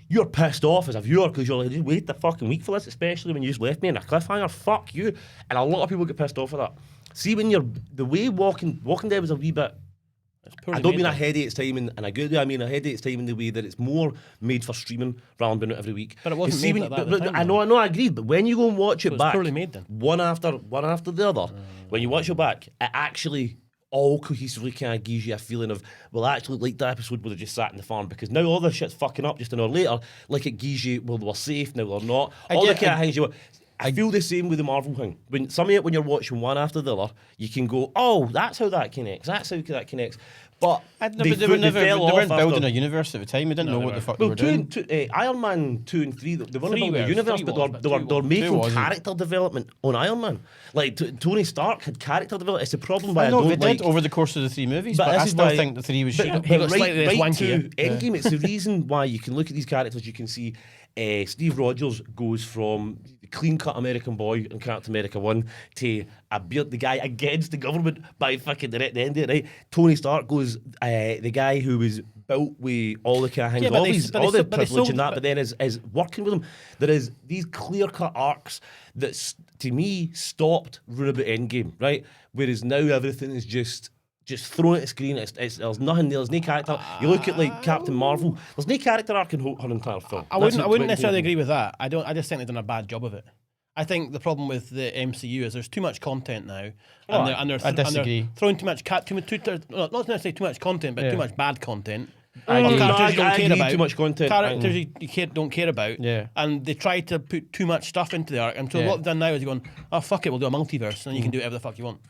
You're pissed off as a viewer because you're like, just wait the fucking week for this, especially when you just left me in a cliffhanger. Fuck you. And a lot of people get pissed off for that. See, when you're the way Walking Dead was a wee bit. I don't mean ahead of its time, and I good. I mean ahead of its time in the way that it's more made for streaming rather than doing it every week. But it wasn't See, made when- like that at but- the time, I know, I agree. But when you go and watch it it's back, poorly made then. one after the other, when you watch it back, it actually all cohesively kind of gives you a feeling of, well, actually, like that episode where they just sat in the farm, because now all this shit's fucking up just an hour later. Like it gives you, well, we're safe now, we're not. All the kind of things you. I feel the same with the Marvel thing. When some of it, when you're watching one after the other, you can go, oh, that's how that connects. That's how that connects. But They weren't building a universe at the time. We didn't know what the fuck they were doing. Iron Man 2 and 3, they weren't 3 building a was, universe, 3 but was, they were 2 making wasn't. character development on Iron Man. Like Tony Stark had character development. It's a problem why I I know don't they like. did over the course of the 3 movies, But but this I is still why- think the 3 was But, shit. He got right, slightly less right wanky, to yeah. Endgame, it's the reason why you can look at these characters. You can see Steve Rogers goes from the clean-cut American boy in Captain America 1 to a beard, the guy against the government by fucking the end of it, right? Tony Stark goes the guy who was built with all the kind of things, Yeah, but all, they- these, but they all the so- but they privilege sold- and that, but- but then is working with them. There is these clear-cut arcs that, to me, stopped right about Endgame, right? Whereas now everything is just thrown at the screen. There's nothing there. There's no character. You look at like Captain Marvel. There's no character arc in her entire film. I wouldn't necessarily agree with that. I just think they've done a bad job of it. I think the problem with the MCU is there's too much content now, I disagree. throwing too much not necessarily too much content, but too much bad content. I agree. Characters you don't I care agree, about. too much content. Characters you don't care about. Yeah. And they try to put too much stuff into the arc. And so what they've done now is you're going, oh fuck it, we'll do a multiverse, and then you can do whatever the fuck you want.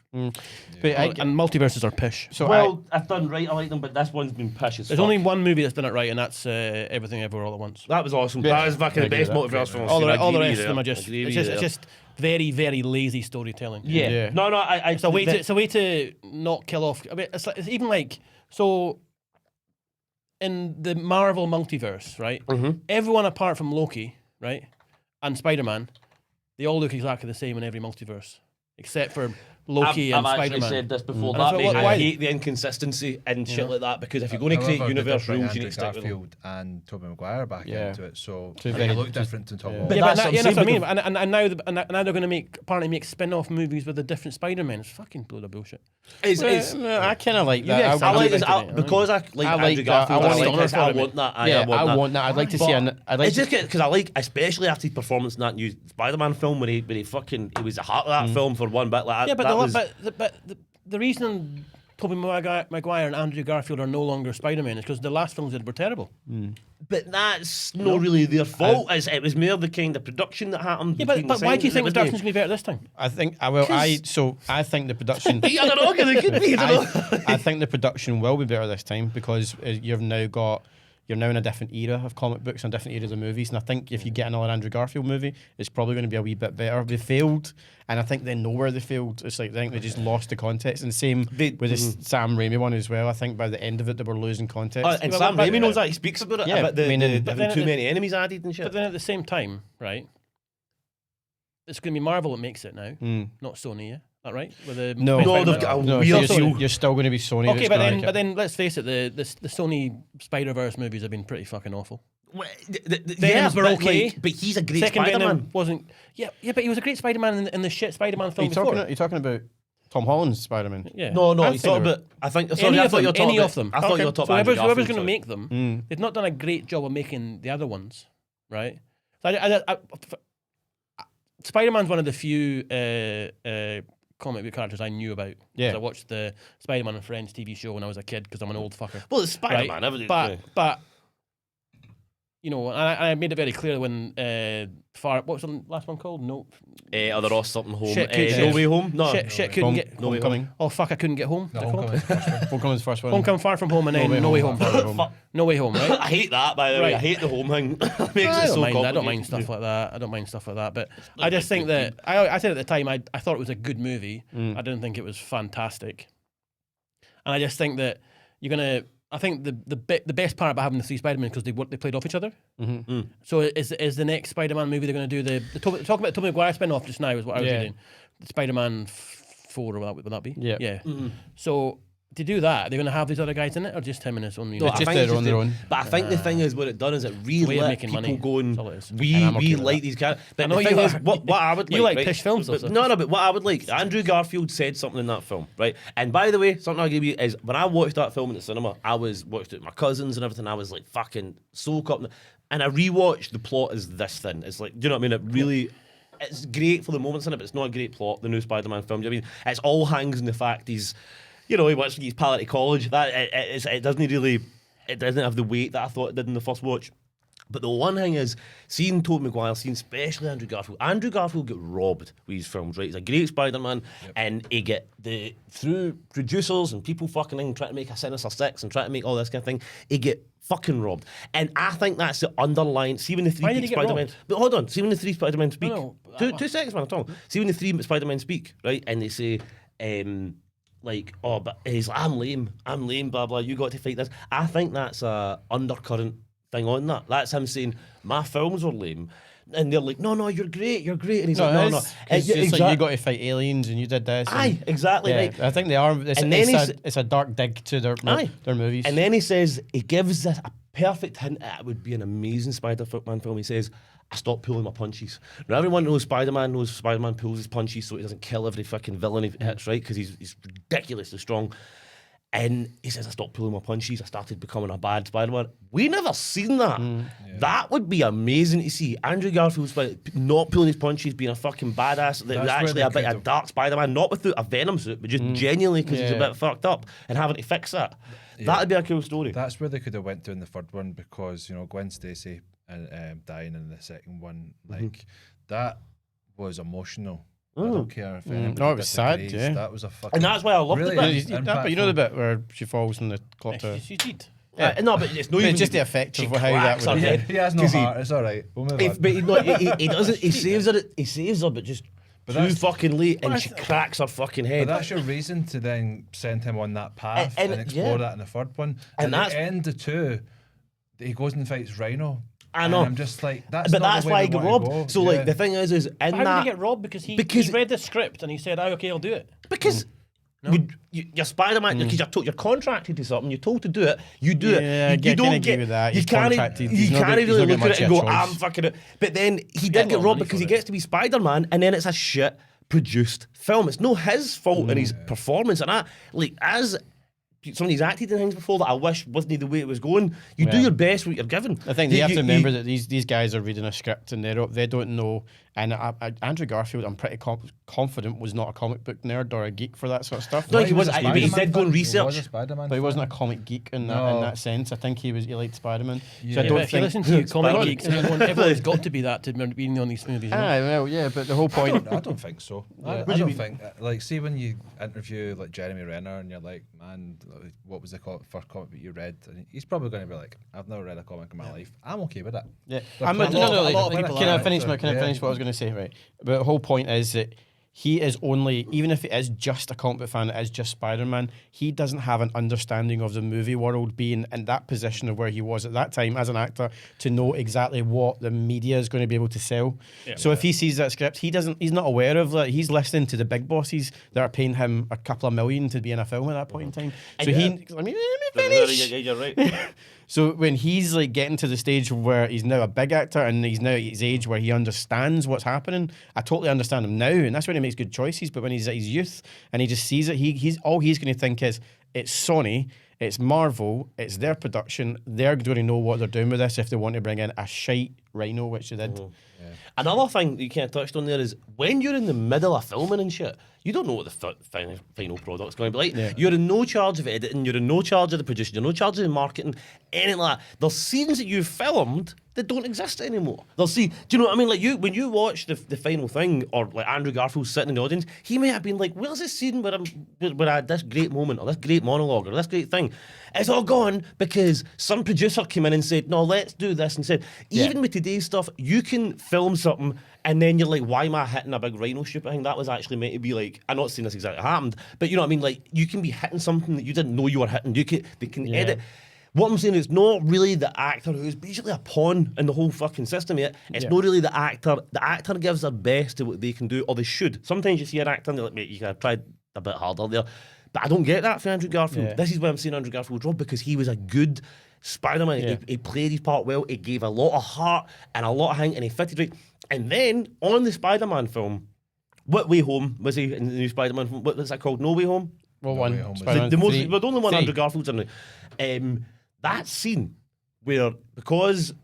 But And multiverses are pish. so Well, I've done right. I like them, but this one's been pish as There's fuck. only one movie that's done it right, and that's Everything Everywhere All at Once. That was awesome. Yeah. That is fucking I the agree best with that. multiverse film. I've All seen. the, I all the agree rest with of them you are there. just I agree with it's you just, it's there. just very, very lazy storytelling. Yeah. Yeah. No, I. It's a way to not kill off. I mean, it's even like so. In the Marvel multiverse, right? Everyone apart from Loki, right, and Spider-Man, they all look exactly the same in every multiverse, except for Loki I've and actually Spider-Man. said this before. And I That thought, mate, why- I hate the inconsistency and shit like that because if you're going to create However, they universe did bring rules, you Andrew need to stick with them. Garfield and Tobey Maguire back Yeah. into it, so Two they very look different- different to Tom yeah. Holland. Yeah, but that's that's what what I'm I saying, mean. And now they're going to apparently make spin-off movies with the different Spider-Men. It's fucking load of bullshit. It's, I kind of like You get that. I like excited this about it, because I like I like Andrew that. Garfield. I I want like it. this. I want that. I want that. I'd like to see But I'd like it's to just because I like, especially after his performance in that new Spider-Man film, when he was the heart of that film for one bit. Like Yeah, but that was, the reason Tobey Maguire and Andrew Garfield are no longer Spider-Man. It's because the last films did were terrible. But that's not really their fault. It was more the kind of production that happened. Yeah, but why do you think the production's going to be better this time? I think I think the production. I don't know, 'cause it could be. I don't know. I think the production will be better this time because you're now in a different era of comic books and different eras of movies. And I think if you get another Andrew Garfield movie, it's probably going to be a wee bit better. They failed, and I think they know where they failed. It's like I think they just lost the context. And same with the Sam Raimi one as well. I think by the end of it, they were losing context. And Sam Raimi knows that. He speaks about it. Yeah, about having too many enemies added and shit. But then at the same time, right, it's going to be Marvel that makes it now, not Sony, yeah? Is that right? With the they've got a weird deal. You're still going to be Sony. Okay, but then let's face it, the Sony Spider-Verse movies have been pretty fucking awful. Well, Venoms were okay. but he's a great Second Spider-Man. Venom wasn't. Yeah, but he was a great Spider-Man in the shit Spider-Man film before. You're talking about Tom Holland's Spider-Man? Yeah. No, he's talking about. I think. Sorry, Any I of thought you were them. talking Any about. of them. I thought you were talking so about. whoever's going to make them, they've not done a great job of making the other ones, right? So Spider-Man's one of the few comic book characters I knew about. Yeah. I watched the Spider-Man and Friends TV show when I was a kid because I'm an old fucker. Well, it's Spider-Man. Right? But you know, I made it very clear when what was the last one called? No. Other Ross something home. Shit, No Way Home. No. Shit couldn't get No Way Homecoming. Oh fuck! I couldn't get home. No, They're called? Homecoming's the first one. Homecoming, Far From Home, and then No Way Home. No Way Home, right? I hate that, by the way. Right. I hate the home thing. It makes I it don't so mind. I don't complicated. mind stuff like that. I don't mind stuff like that. But I just think that I said at the time I thought it was a good movie. I didn't think it was fantastic. And I just think that you're gonna. I think the best part about having the three Spider-Men because they played off each other. So is the next Spider-Man movie they're going to do talk about the Tobey Maguire spin-off just now is what I was reading. The Spider-Man 4 or would that be? Yeah. So to do that, they're going to have these other guys in it or just him and his own No, unit? I just think their own. But I think the thing is, what it done is it really way of let making people money. going. That's all it is. We And I'm okay with like that. these characters. But I know the you thing is, are. what I would You like right? pish films, But, though, no, but what I would like, Andrew Garfield said something in that film, right? And by the way, something I'll give you is when I watched that film in the cinema, I watched it with my cousins and everything. I was like fucking soaked up, and I rewatched. The plot is this thing. It's like, do you know what I mean? It really. It's great for the moments in it, but it's not a great plot. The new Spider-Man film. Do you know what I mean? It's all hangs in the fact he's. You know, he wants to get his pal to college. It doesn't really, it doesn't have the weight that I thought it did in the first watch. But the one thing is, seeing Tobey Maguire, seeing especially Andrew Garfield get robbed with his films, right? He's a great Spider-Man, and he get through producers and people fucking trying to make a Sinister Six and trying to make all this kind of thing, he get fucking robbed. And I think that's the underlying. See when the Why did three he get Spider-Men, robbed? but hold on, see when the three Spider-Men speak. No, Two seconds, man. I'm talking. See when the three Spider-Men speak, right? And they say. Like, oh, but he's like, I'm lame, blah, blah, you got to fight this. I think that's a undercurrent thing on that. That's him saying, my films were lame. And they're like, no, you're great. And he's like, no. It's like you got to fight aliens and you did this. Aye, exactly, Yeah, right. I think they are. It's a dark dig to their movies. And then he says, he gives this a perfect hint that it would be an amazing Spider-Man film. He says, I stopped pulling my punches. Now, everyone knows Spider-Man pulls his punches so he doesn't kill every fucking villain he hits, right? Because he's ridiculously strong. And he says, I stopped pulling my punches. I started becoming a bad Spider-Man. We never seen that. That would be amazing to see. Andrew Garfield not pulling his punches, being a fucking badass. That was actually a bit of dark Spider-Man, not with a Venom suit, but just genuinely because he's a bit fucked up and having to fix that. That'd be a cool story. That's where they could have went to in the third one because, you know, Gwen Stacy dying in the second one, like, that was emotional. I don't care if anybody No, it was sad, disagrees. yeah. That was a fucking... And that's why I loved really it. But you know the bit where she falls in the clock tower? She did. No, but it's not But even it's just the effect she of how that cracks would her have head. He has no 'Cause he- heart, it's alright. We'll move If, on. but he doesn't. He saves her, but just too that's- fucking late, and she cracks her fucking But head. that's your reason to then send him on that path And- and explore yeah. that in the third one. And And at that's- the end of two, he goes and fights Rhino. I know. And I'm just like, that's But not that's the way why we he got want to robbed. go. So Yeah. like the thing is in How did that he get robbed? Because he Because- read the script and he said, okay, I'll do it. because. You're Spider-Man because you're contracted to something. You're told to do it. You do Yeah, it. I You don't kinda get agree with that. You He's can't. contracted. You He's not can't got- he's really not look got at it and much go, of a "I'm choice." fucking it." But then he got did a get lot of robbed money because for he it. gets to be Spider-Man, and then it's a shit produced film. It's no his fault in his performance, and I like as some of these acted in things before that I wish wasn't the way it was going. You do your best with what you're given. I think you have to remember that these guys are reading a script and they don't know. And Andrew Garfield, I'm pretty confident, was not a comic book nerd or a geek for that sort of stuff. No, he was. He did go and research. But he wasn't a comic geek in that sense. I think he liked Spider-Man. Yeah. So I don't if you think. listen to comic geeks, everyone's got to be that to be on these movies. Well, yeah, but the whole point. I don't think so. I don't think like, see, when you interview like Jeremy Renner and you're like, man, what was the first comic book you read? And he's probably going to be like, I've never read a comic in my life. I'm okay with it. Yeah, Can I finish what I was going to say? Right, but the whole point is that he is only, even if it is just a comic book fan, it is just Spider-Man, he doesn't have an understanding of the movie world, being in that position of where he was at that time as an actor, to know exactly what the media is going to be able to sell. So if he sees that script, he's not aware of that. He's listening to the big bosses that are paying him a couple of million to be in a film at that point in time. So let me finish. You're right. So when he's like getting to the stage where he's now a big actor and he's now at his age where he understands what's happening, I totally understand him now, and that's when he makes good choices. But when he's at his youth and he just sees it, he's going to think is, it's Sony, it's Marvel, it's their production. They're going to know what they're doing with this if they want to bring in a shite Rhino, which they did. Another thing that you kind of touched on there is when you're in the middle of filming and shit, you don't know what the final product's going to be like. Yeah. You're in no charge of editing, you're in no charge of the production, you're no charge of the marketing, anything like that. There's scenes that you've filmed that don't exist anymore. Do you know what I mean? Like when you watch the final thing, or like Andrew Garfield sitting in the audience, he may have been like, where's this scene where I had this great moment, or this great monologue, or this great thing? It's all gone because some producer came in and said, no, let's do this, and said, even with today's stuff, you can film something and then you're like, why am I hitting a big Rhino stupid thing? That was actually meant to be like, I'm not saying this exactly happened, but you know what I mean? Like, you can be hitting something that you didn't know you were hitting. They can edit. What I'm saying is not really the actor who's basically a pawn in the whole fucking system yet. It's not really the actor. The actor gives their best to what they can do, or they should. Sometimes you see an actor and they're like, mate, you could have tried a bit harder there. But I don't get that for Andrew Garfield. Yeah. This is why I'm saying Andrew Garfield dropped, because he was a good Spider-Man. Yeah. He played his part well. He gave a lot of heart and a lot of hang, and he fitted right. And then on the Spider-Man film, What Way Home was he in the new Spider-Man film? What's that called? No Way Home? Well, Way Home was The only one Andrew Garfield's in. That scene where, because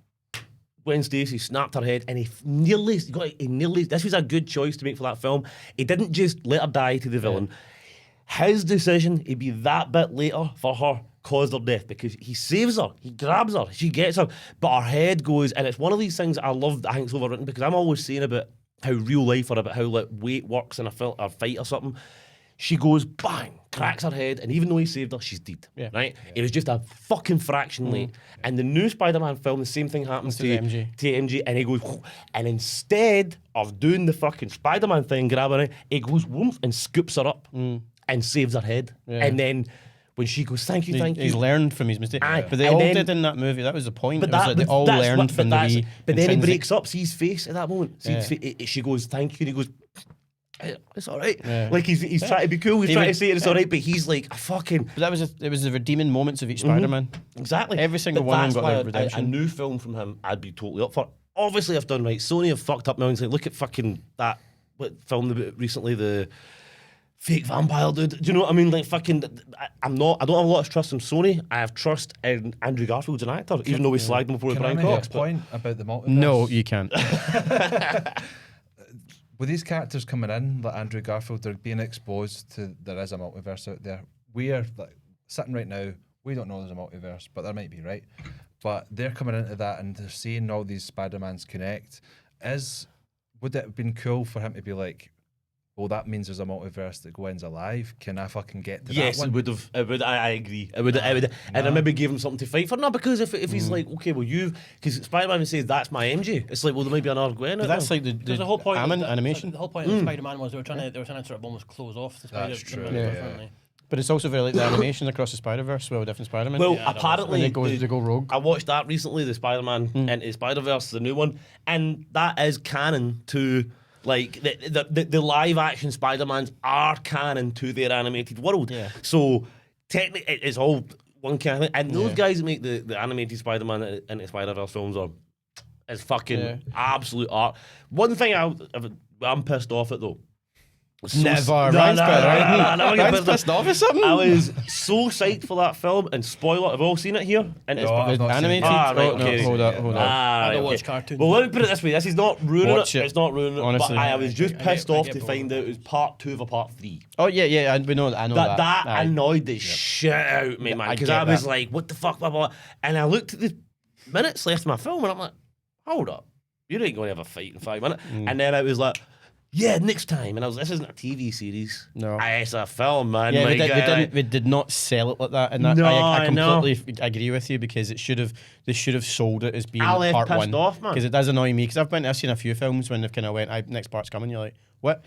Gwen Stacy snapped her head and he nearly, this was a good choice to make for that film. He didn't just let her die to the villain. His decision to be that bit later for her caused her death, because he saves her, he grabs her, she gets her, but her head goes, and it's one of these things I love that I think it's overwritten, because I'm always saying about how real life, or about how like weight works in a fight or something. She goes, bang, cracks her head, and even though he saved her, she's dead. Right? It was just a fucking fraction late. And the new Spider-Man film, the same thing happens to MJ, and he goes, and instead of doing the fucking Spider-Man thing, grabbing her, he goes, whoomph, and scoops her up and saves her head. And then when she goes, thank you. He's learned from his mistake. Aye. But they all did in that movie. That was the point. They all learned from the But then he breaks up, see his face at that moment. She goes, thank you, and he goes, it's all right. Like he's trying to be cool. He's trying to say it's all right, but he's like a fucking. But it was the redeeming moments of each Spider-Man. Exactly. Every single one of them got their redemption. A new film from him, I'd be totally up for. Obviously, I've done right. Sony have fucked up millions. Like, look at fucking that film recently, the fake vampire dude. Do you know what I mean? Like fucking, I don't have a lot of trust in Sony. I have trust in Andrew Garfield as an actor, even though we slagged him before with Brian Cox. Point about the multiverse? No, you can't. With these characters coming in, like Andrew Garfield, they're being exposed to there is a multiverse out there. We are like sitting right now, we don't know there's a multiverse, but there might be, right? But they're coming into that and they're seeing all these Spider-Mans connect. Would it have been cool for him to be like, well, that means there's a multiverse that Gwen's alive. Can I fucking get to that one? Yes, it would have. I agree. It would. And I maybe gave him something to fight for. No, because if he's like, okay, well, because Spider-Man says that's my MJ. It's like, well, there might be another Gwen. But that's like the whole point animation. The whole point of Spider-Man was they were trying to sort of almost close off the Spider-Man. That's true. Yeah. But it's also very like the animation across the Spider-Verse with different Spider-Man. Well, apparently they go rogue. I watched that recently, the Spider-Man into Spider-Verse, the new one, and that is canon to. Like the live action Spider-Mans are canon to their animated world. Yeah. So technically it's all one kind of thing. And those guys that make the animated Spider-Man and Spider-Verse films is fucking absolute art. One thing I'm pissed off at though Never. No, Ryan's no, pissed, no, right? no, no, no, Ryan's no. pissed off or something? I was so psyched for that film, and spoiler, have we all seen it here? And it's I've not seen Animated? it. Ah, right, Oh, no, okay. hold up. I don't watch cartoons. Well, let me put it this way: this is not ruining Watch it. it. It's not ruining it. Honestly. But I was just I get- pissed I off get to bored. find out it was part 2 of a part 3. Oh, yeah, we know that. I know that. That Aye. annoyed the shit out of me, Yeah, man. I Because get I was that. like, what the fuck, blah, blah. And I looked at the minutes left of my film, and I'm like, hold up. You ain't going to have a fight in 5 minutes. And then I was like, yeah, next time. And I was, this isn't a TV series. No. It's a film, man. Yeah, Like, we did not sell it like that, and that, No, I I know. completely agree with you because they should have sold it as being I left part pissed 1 off, man. because it does annoy me because I've seen a few films when they've kind of went, next part's coming, you're like, what?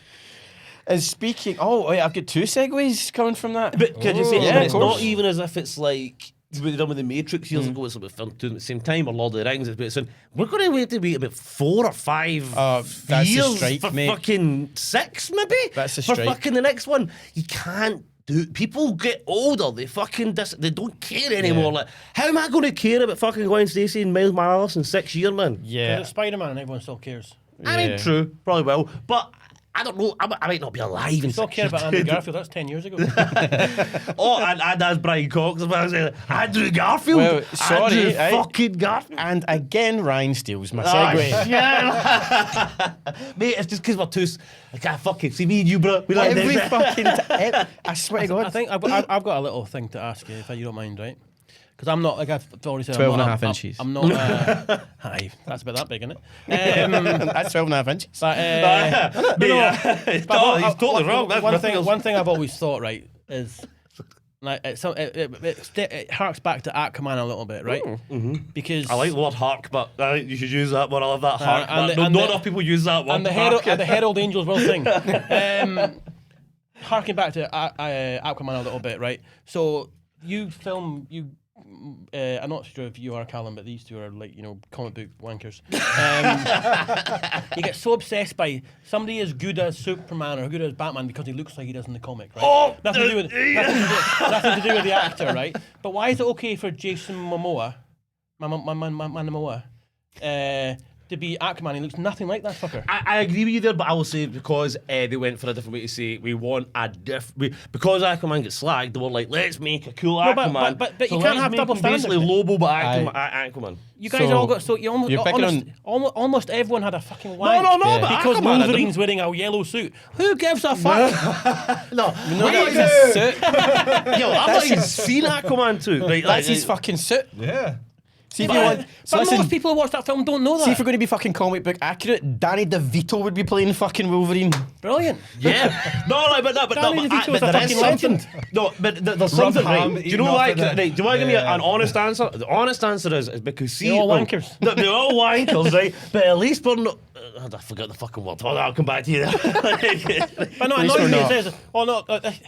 And speaking, wait, I've got 2 segues coming from that. But could you say, Yeah, but of it's course. not even as if it's like we done with the Matrix years ago. It's about film two at the same time, or Lord of the Rings. It's about, we're going to wait about 4 or 5 that's the years strike, for mate. fucking 6, maybe. That's the for strike. fucking the next one. You can't do. People get older. They fucking they don't care anymore. Yeah. Like, how am I going to care about fucking Gwen Stacy and Miles Morales in 6 years, man? Yeah, It's Spiderman and everyone still cares. I mean, Yeah. true, probably will, but. I don't know. I might not be alive in Still 6 care years. about Andrew Garfield. That's 10 years ago. and as Brian Cox, I was saying, Andrew Garfield. Well, sorry, Andrew eh? fucking Garfield. and again Ryan steals my Ah, segue. shit. Mate, it's just because we're too. I can't fucking see me and you, bro. We like Every this. fucking I swear to God. I think I've got a little thing to ask you, if you don't mind, right? Because I'm not, like I've already said, 12 and a I'm half not- inches. I'm not. Hi, that's about that big, isn't it? That's 12 and a half inches. But, He's totally wrong. That's One nothing else. thing I've always thought, right, is like it harks back to Aquaman a little bit, right? Because I like the word hark, but I think you should use that one. I love that hark. and but the- and not the- enough people use that one. and the Herald Angels will sing. Harking back to Aquaman a little bit, right? So I'm not sure if you are, Callum, but these two are like, comic book wankers. You get so obsessed by somebody as good as Superman or good as Batman because he looks like he does in the comic, right? Oh, nothing to do with the actor, right? But why is it okay for Jason Momoa, Momoa, to be Aquaman? He looks nothing like that fucker. I agree with you there, but I will say because they went for a different way to say we want a because Aquaman gets slagged, they were like, let's make a cool No, but- Aquaman. but you So can't let's have make double him standards, basically mate. Lobo, but Aquaman. You guys So, all got so you almost you're picking almost everyone had a fucking wank. no, Yeah. but Because Aquaman, Wolverine's wearing a yellow suit. Who gives a fuck? No, That's his suit. Yo, I've not even seen Aquaman 2. Right, That's his fucking suit. Yeah. See if you want. So But listen, most people who watch that film don't know see if that. we're going to be fucking comic book accurate, Danny DeVito would be playing fucking Wolverine. Brilliant. Yeah. Danny DeVito's a fucking legend. No, but there's something, ham, right? Do you eating know off why? of the- Right, do you want to give me Yeah. an honest answer? The honest answer is because see, They're all well, wankers. They're all wankers, right? But at least we're not. I forgot the fucking word. Well, I'll come back to you. But no, At least annoys we're me. It not. says, "Oh no, this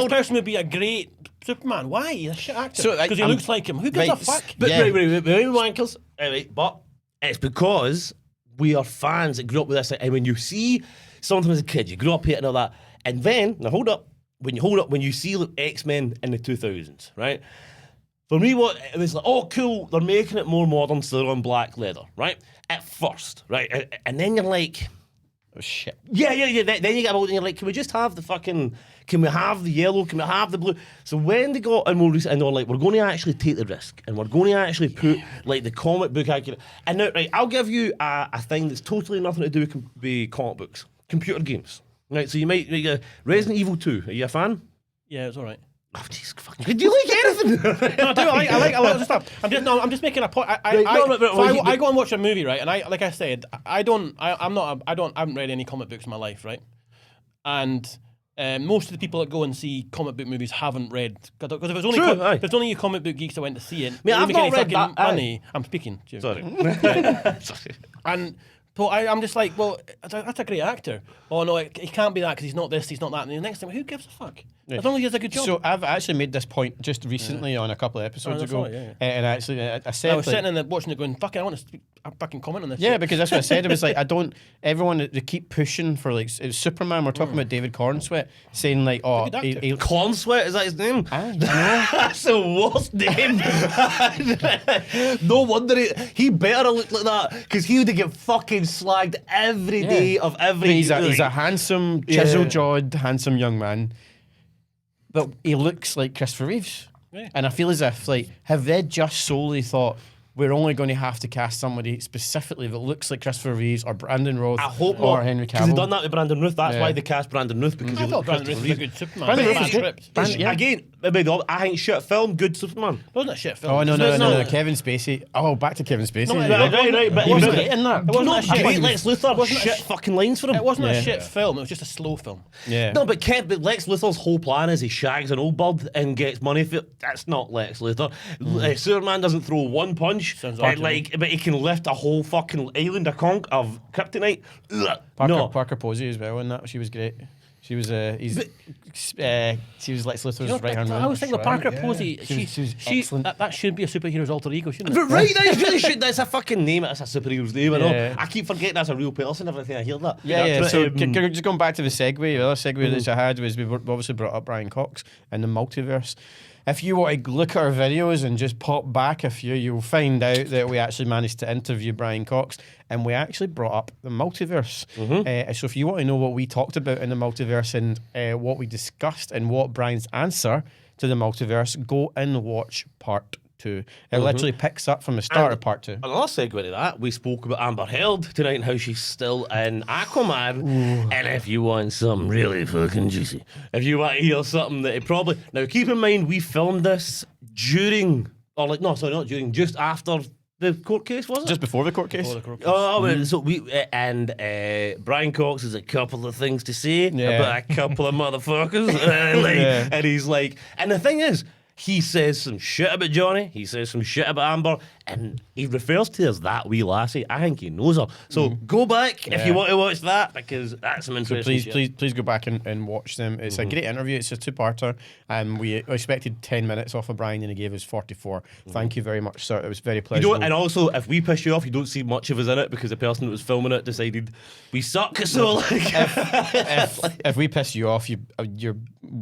person would be a great Superman." Why? He's a shit actor. So, Because he I'm- looks like him. Who gives a right, fuck? But Yeah. right, wankers. Right, but it's because we are fans that grew up with this, and when you see something as a kid, you grew up here and all that, and then hold up, when you see like, X-Men in the 2000s, right? For me, what it was like, oh, cool, they're making it more modern, so they're on black leather, right? At first, right, and then you're like, Oh shit. yeah. Then you get old and you're like, can we just have the fucking? Can we have the yellow? Can we have the blue? So when they got in more recent, and they're like, we're going to actually take the risk, and we're going to actually put like the comic book accurate. And now, right, I'll give you a thing that's totally nothing to do with comic books, computer games. Right, so you might like, Resident Evil 2. Are you a fan? Yeah, it's all right. Oh, jeez, fucking. Did you like anything? No, I do. I like a lot of stuff. I'm just making a point. I go and watch a movie, right? And I haven't read any comic books in my life, right? And most of the people that go and see comic book movies haven't read, because if it's only True, aye. if it's only you comic book geeks that went to see it, Mate, they I've make any not read fucking that, aye. money. I'm speaking. Jim. Sorry. And so I'm just like, well, that's a great actor. Oh no, he can't be that because he's not this, he's not that. And the next time, who gives a fuck? As long as he does a good job. So I've actually made this point just recently on a couple of episodes Oh, that's ago, right, yeah. and actually I said I was like, sitting in watching it going, fuck it, I want to speak. fucking comment on this. Yeah, shit. because that's what I said. It was like, everyone, they keep pushing for like, it was Superman, we're talking about David Cornsweet, saying like, oh, good actor. Cornsweet, is that his name? I know. That's the worst name. No wonder he better look like that, because he would get fucking slagged every day of every. But he's a handsome, chisel-jawed, handsome young man, but he looks like Christopher Reeves. Yeah. And I feel as if, like, have they just solely thought, we're only going to have to cast somebody specifically that looks like Christopher Reeves or Brandon Roth I hope or not, Henry because they've Cavill? done that with Brandon Ruth. That's Yeah. why they cast Brandon Ruth, because I he thought looked Brandon Christopher Ruth was a Reeve. good Superman. Brandon Ruth Bad was good. script. Brandon- yeah. Again, I think shit film, good Superman. Wasn't a shit film. Oh, no, It's not- Kevin Spacey. Oh, back to Kevin Spacey. No, Right, but He was but- great in that. It wasn't No, a shit. great Lex Luthor. Wasn't a Shit sh- fucking lines for him. It wasn't Yeah. a shit film. It was just a slow film. Yeah. No, but Lex Luthor's whole plan is he shags an old bird and gets money for it. That's not Lex Luthor. Superman doesn't throw one punch, Sounds and, awesome. but he can lift a whole fucking island of kryptonite. Ugh. No, Parker Posey as well in that. She was great. She was she was Lex Luthor's You know, right hand I man. was thinking of Parker Posey. She was excellent. That should be a superhero's alter ego, shouldn't it? but right, that really should. That's a fucking name. That's a superhero's name. I know. Yeah. I keep forgetting that's a real person. Every time I hear that. Yeah. But, So just going back to the segue, the other segue that I had was we obviously brought up Brian Cox and the multiverse. If you want to look at our videos and just pop back a few, you'll find out that we actually managed to interview Brian Cox and we actually brought up the multiverse. So if you want to know what we talked about in the multiverse and what we discussed and what Brian's answer to the multiverse, go and watch part 2. It literally picks up from the start of part 2. Another segue to that, we spoke about Amber Heard tonight and how she's still in Aquaman. And if you want something really fucking juicy, if you want to hear something that it probably... Now, keep in mind, we filmed this during... Or like, no, sorry, not during, just after the court case, was it? Just before the court case. So we... Brian Cox has a couple of things to say Yeah. about a couple of motherfuckers. And he's like... And the thing is... He says some shit about Johnny. He says some shit about Amber, and he refers to her as that wee lassie. I think he knows her. So go back if you want to watch that, because that's some So interesting shit. please go back and watch them. It's a great interview. It's a 2-parter. We expected 10 minutes off of Brian and he gave us 44. Thank you very much, sir. It was very You pleasurable. don't, and also, if we piss you off, you don't see much of us in it because the person that was filming it decided we suck. So like, if we piss you off, you're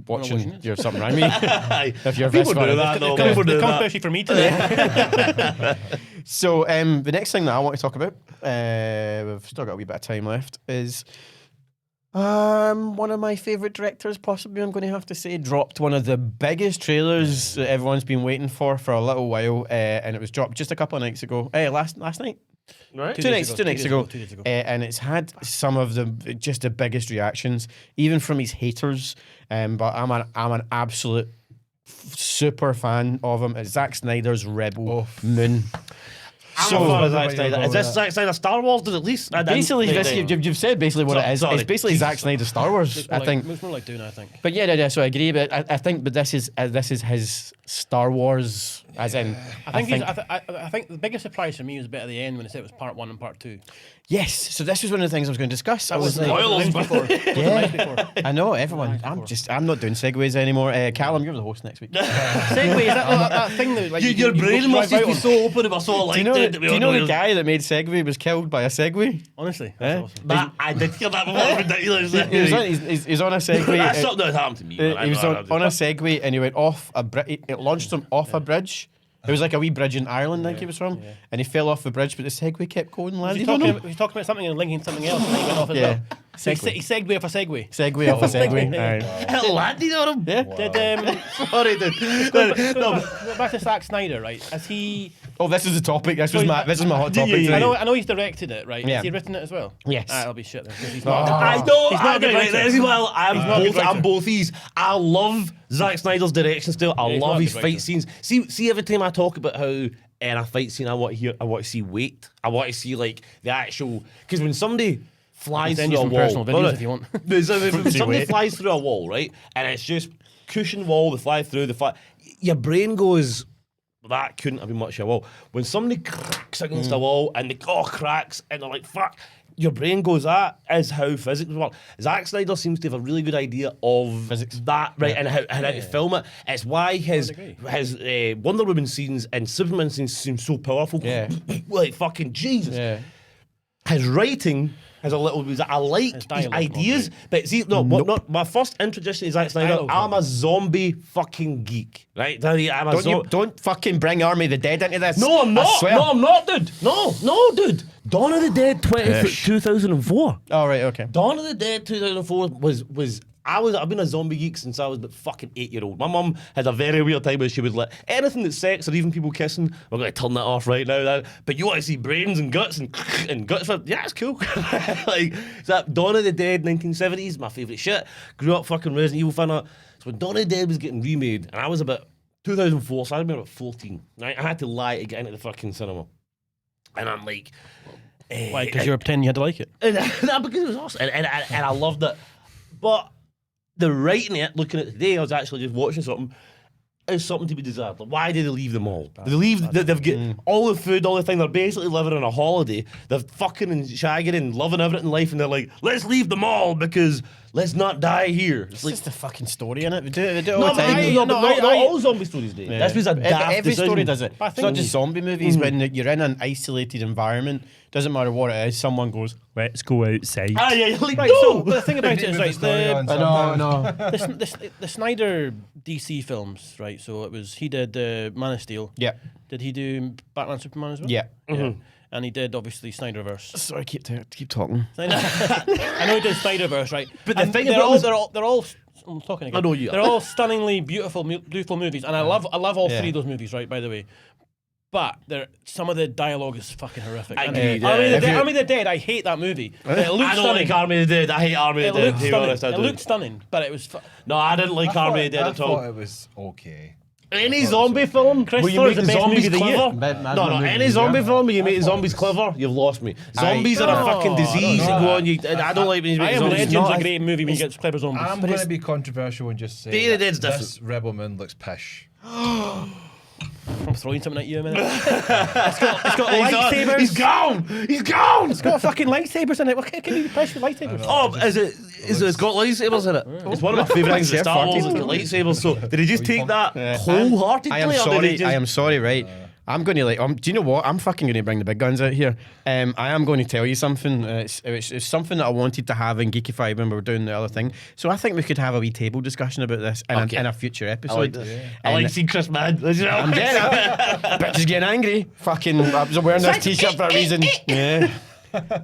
watching it. you're something wrong. If you're people best do fan. that though. It comes People do that. especially for me today. So the next thing that I want to talk about, we've still got a wee bit of time left, is one of my favourite directors, possibly I'm going to have to say, dropped one of the biggest trailers that everyone's been waiting for a little while, and it was dropped just a couple of nights ago. Last night. Right? Two nights ago. 2 days ago. And it's had some of the biggest reactions, even from his haters. But I'm an absolute super fan of him. It's Zack Snyder's Rebel Moon. So Zack Snyder. Is this Zack Snyder Star Wars? At least Basically, you've said basically what it is. Sorry. It's basically Zack Snyder's Star Wars, I think. It's more like Dune, I think. But yeah, so I agree. But I think, but this is his Star Wars, as in. I think the biggest surprise for me was a bit at the end when they said it was part 1 and part 2. Yes. So this was one of the things I was going to discuss. I was like, Spoilers, before. yeah. I know everyone. I'm not doing segues anymore. Callum, you're the host next week. Segue, is that thing that like Your brain must just be so open and we're so Do you know, like do you know the guy that made Segway was killed by a Segway? Honestly, that's awesome. That, I did hear that before. Ridiculous. He's on a Segway. That's something that happened to me. He was on a Segway and he went off a bridge. It launched him off a bridge. It was like a wee bridge in Ireland, I think he was from. And he fell off the bridge, but the Segway kept going and landed on him. He was talking about something and linking something else, and then he went off as well. He segued off a segue. Segway off a Segway. It landed on him. Yeah. Sorry, dude. No, back to Zack Snyder, right? Has he? Oh, this is the topic. This is my hot topic. Yeah. tonight. I know he's directed it, right? Yeah. Has he written it as well? Yes. That'll be shit then. 'Cause he's not. I know. He's not a good writer. As well. a good I'm writer. both these. I love Zack Snyder's direction style. I he's not love a his good fight writer. scenes. See, every time I talk about how in a fight scene, I want to see weight. I want to see like the actual. Because when somebody flies Send through you a some wall, personal videos if you want. When somebody weight. flies through a wall, right, and it's just cushion wall, they fly through, your brain goes, that couldn't have been much of a wall. When somebody cracks against a wall and the cracks and they're like, fuck, your brain goes, that is how physics work. Zack Snyder seems to have a really good idea of Physics. that, right, and how to film it. It's why his Wonder Woman scenes and Superman scenes seem so powerful. Yeah. Like fucking Jesus. Yeah. His writing has a little. I like his ideas, but see, not my first introduction to Zack Snyder. I'm a zombie fucking geek, right? Don't fucking bring Army of the Dead into this. No, I'm I not. swear. No, I'm not, dude. No, dude. Dawn of the Dead 2004. Oh, right, okay. Dawn of the Dead 2004 was. I've been a zombie geek since I was about fucking 8-year-old. My mum had a very weird time where she was like, anything that's sex or even people kissing, we're going to turn that off right now. But you want to see brains and guts and guts? Yeah, it's cool. Like, so that Dawn of the Dead 1970s, my favourite shit. Grew up fucking Resident Evil fan. So when Dawn of the Dead was getting remade, and I was about 2004, so I was about 14. Right? I had to lie to get into the fucking cinema. And I'm like... Why? Because you were pretending you had to like it? Because it was awesome. And I loved it. But... the writing it, looking at it today, I was actually just watching something, is something to be desired. Like, why do they leave them all? They've got all the food, all the thing. They're basically living on a holiday. They're fucking and shagging and loving everything in life, and they're like, let's leave them all because let's not die here. It's like, just a fucking story in it. We do it all the time. Not all zombie stories do. This was a daft Every decision. story does it. It's not just zombie movies. When you're in an isolated environment, doesn't matter what it is, someone goes, let's go outside. Yeah, like, Right, no! so the thing about it is, right, the Snyder DC films, right? So he did Man of Steel. Yeah. Did he do Batman Superman as well? Yeah. And he did obviously Snyderverse. Sorry, keep talking. I know he did Snyderverse, right? But the thing they're about all. I'm talking again. I know you are. They're all stunningly beautiful movies, and I love all three of those movies, right? By the way. But some of the dialogue is fucking horrific. Agreed, Army of the Dead, I hate that movie. It looked I don't stunning. like Army of the Dead. I hate Army of the Dead. It looked stunning, but it was... No, I didn't like Army of the Dead I at all. thought it was okay. Any zombie film where you Christopher make is the the best zombies movie of the year. clever? No, any zombie film where you make the zombies clever, you've lost me. Zombies are a fucking disease and go on. I don't like when you I make Am zombies. Legend's a great movie when you get clever zombies. I'm going to be controversial and just say Day of the Dead's this Rebel Moon looks pish. I'm throwing something at you a minute. It's got lightsabers. He's gone! He's gone! It's got fucking lightsabers in it. What can you be pissed with lightsabers? Oh, it's got lightsabers in it. It's one of my favourite things in Star Wars is the lightsabers. So did he just take that wholeheartedly? I am sorry, right? I'm going to do you know what? I'm fucking going to bring the big guns out here. I am going to tell you something. It's something that I wanted to have in Geekified when we were doing the other thing. So I think we could have a wee table discussion about this in a future episode. I like seeing Chris mad. I'm getting it. Bitch is getting angry. Fucking, I was wearing this t-shirt for a reason. Yeah.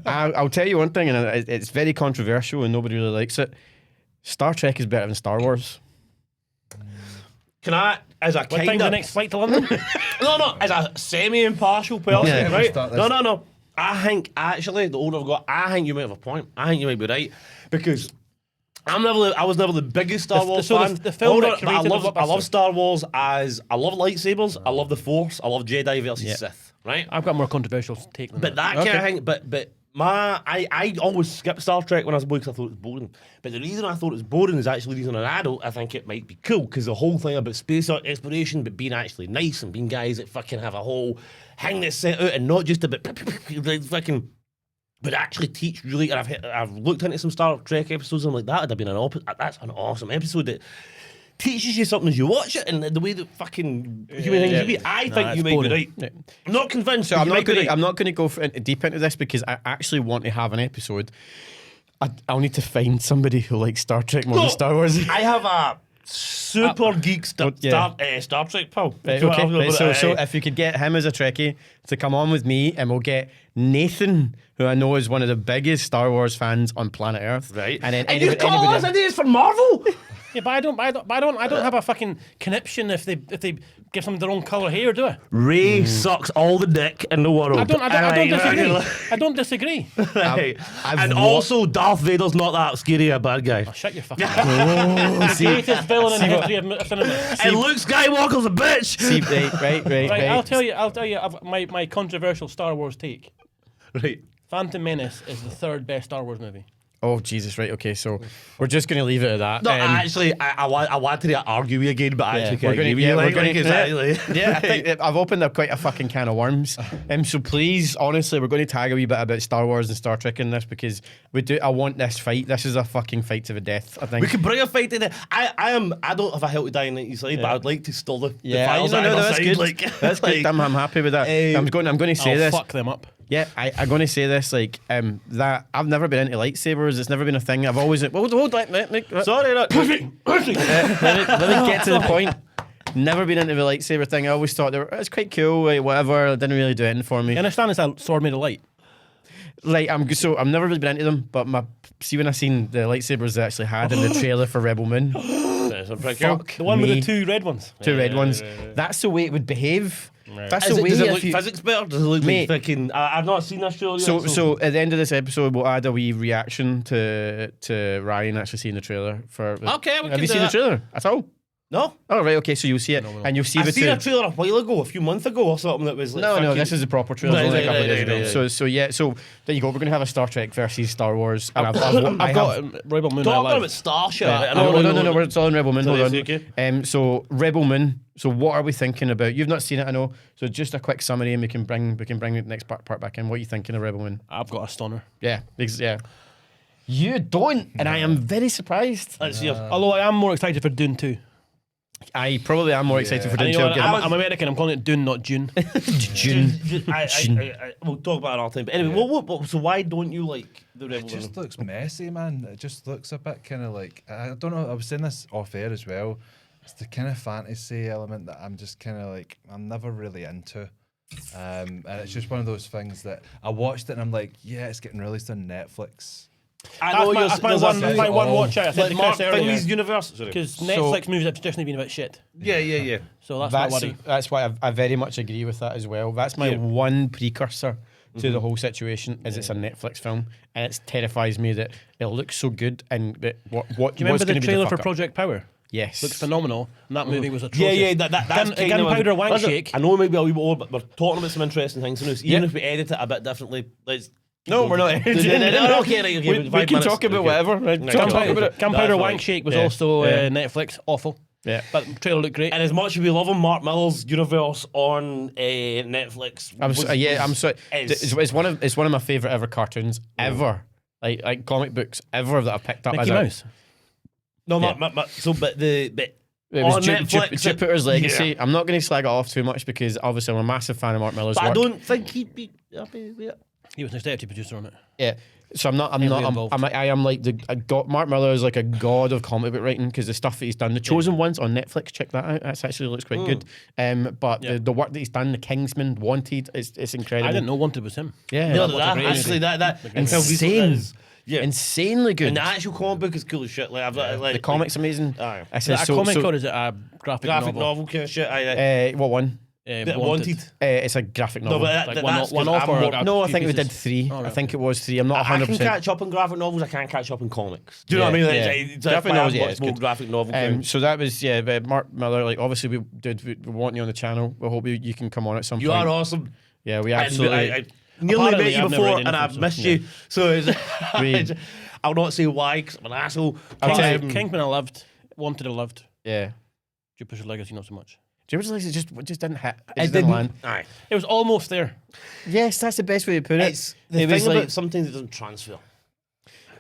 I'll tell you one thing, and it's very controversial and nobody really likes it. Star Trek is better than Star Wars. Can I, as a What time's the next flight to London? No, as a semi-impartial person, Yeah. right? Start this. No. I think, actually, the older I've got, I think you might have a point. I think you might be right. Because I was never the biggest Star Wars fan. The film that But I created the love blockbuster. Star Wars as, I love lightsabers, I love the Force, I love Jedi versus Sith, right? I've got a more controversial take than But that. that kind of thing, but I always skipped Star Trek when I was a boy because I thought it was boring. But the reason I thought it was boring is actually the reason, an adult, I think it might be cool because the whole thing about space exploration, but being actually nice and being guys that fucking have a whole hang that's set out and not just about fucking, but actually teach really. And I've looked into some Star Trek episodes and I'm like, that would have been that's an awesome episode that teaches you something as you watch it, and the way that fucking human things should be. I think you might be right. Yeah. I'm not convinced. So but I'm you might be right. not going to go deep into this because I actually want to have an episode. I'll need to find somebody who likes Star Trek more than Star Wars. I have a super geek Star Trek pal. Right, okay. Right, so if you could get him as a Trekkie to come on with me, and we'll get Nathan, who I know is one of the biggest Star Wars fans on planet Earth. Right. And then you call us ideas for Marvel? Yeah, but I don't have a fucking conniption if they give them their own colour hair, do I? Ray sucks all the dick in the world. I don't disagree. I don't disagree. Right. And also, Darth Vader's not that scary a bad guy. Oh, shut your fucking mouth. The greatest villain in the history of cinema. And Luke Skywalker's a bitch. See, right. I'll tell you my controversial Star Wars take. Right. Phantom Menace is the third best Star Wars movie. Oh Jesus! Right. Okay. So we're just going to leave it at that. No, actually, I wanted to argue with you again, but I actually can't agree with you. we're gonna, Exactly. I think I've opened up quite a fucking can of worms. So please, honestly, we're going to tag a wee bit about Star Wars and Star Trek in this because we do. I want this fight. This is a fucking fight to the death. I think We can bring a fight to the. I don't have a Hell to Die in 90 side, but I'd like to still the files no, either that's side. good. Like, That's good. I'm happy with that. I'm going to say I'll this. fuck them up. Yeah, I'm going to say this, like, that I've never been into lightsabers. It's never been a thing. I've always... Hold, Sorry, let me get to the point. Never been into the lightsaber thing. I always thought it's quite cool, like, whatever. It didn't really do anything for me. You understand it's a sword made of light? Like, I've never really been into them, but when I seen the lightsabers they actually had in the trailer for Rebel Moon, The one with the two red ones. Two red ones. That's the way it would behave. Right. That's the way. Does it look physics better? Does it look like fucking? I've not seen that show yet. So at the end of this episode, we'll add a wee reaction to Ryan actually seeing the trailer for. Okay, we have can you do seen that. the trailer at all? No. Oh right, okay. So you'll see it, and you'll see I the seen two. a trailer a while ago, a few months ago or something that was like. No, fucking, this is a proper trailer. It's only a couple of days ago. right. So there you go. We're gonna have a Star Trek versus Star Wars, and I've got Rebel Moon. Talking about Starship. No, we're still on Rebel Moon. Hold Sorry, on. okay. So Rebel Moon. So what are we thinking about? You've not seen it, I know. So just a quick summary, and we can bring the next part back in. What are you thinking of Rebel Moon? I've got a stunner. Yeah. You don't, and I am very surprised. Let's see. Although I am more excited for Dune 2. I probably am more excited for And Dune you know 2. what, I'm American. I'm calling it Dune, not June. June. We'll talk about it all the time. But anyway, what, so why don't you like the Rebel It just Moon? looks messy, man. It just looks a bit kind of like, I don't know, I was saying this off air as well. It's the kind of fantasy element that I'm just kind of like, I'm never really into. And it's just one of those things that I watched it and I'm like, yeah, it's getting released on Netflix. That's my one watch out. I said to Chris earlier. Finley's universe. Because Netflix movies have traditionally been a bit shit. Yeah. So that's my worry. That's why I very much agree with that as well. That's my one precursor to the whole situation is it's a Netflix film, and it terrifies me that it looks so good and that what Do you remember the trailer for Project Power? Yes. Looks phenomenal, and that movie was atrocious. Yeah, that's Gunpowder Wank Shake. I know maybe a wee bit old, but we're talking about some interesting things. So even if we edit it a bit differently, let's. No, we're not. Okay, we can talk about whatever. Right? Talk about it. Gunpowder Wank Shake was also Netflix. Awful. Yeah. But the trailer looked great. And as much as we love him, Mark Millar's universe on Netflix. I'm sorry. It's one of my favorite ever cartoons ever. Like comic books ever that I've picked up. Mickey Mouse. No, but it was on Netflix, Jupiter's Legacy. Yeah. I'm not going to slag it off too much because obviously I'm a massive fan of Mark Millar's work. I don't think he'd be happy with it. He was an executive producer on it. Yeah. So I'm involved. like Mark Millar is like a god of comic book writing because the stuff that he's done, The Chosen Ones on Netflix, check that out. That actually looks quite good. But the work that he's done, The Kingsman, Wanted, it's incredible. I didn't know Wanted was him. Yeah, That insane. Yeah. Insanely good. And the actual comic book is cool as shit. Like the comic's amazing. Is it a comic or is it a graphic novel kind of shit. What one? Wanted. It's a graphic novel. No, but that's one off or no, I think we did 3. I think it was 3. I'm not 100%. I can catch up on graphic novels. I can't catch up on comics. Do you know what I mean? It's graphic novels, it's more good. graphic novel. So that was Mark Millar. Like obviously we want you on the channel. We hope you can come on at some point. You are awesome. Yeah, we absolutely. I nearly met you I've never before, read and I've anything, missed you. So I'll not say why, because I'm an asshole. Kingpin I loved. Wanted I loved. Yeah. Jupiter's Legacy not so much. Jupiter's Legacy just didn't hit. It didn't land. Aye. It was almost there. Yes, that's the best way to put it. It's the thing about something that doesn't transfer.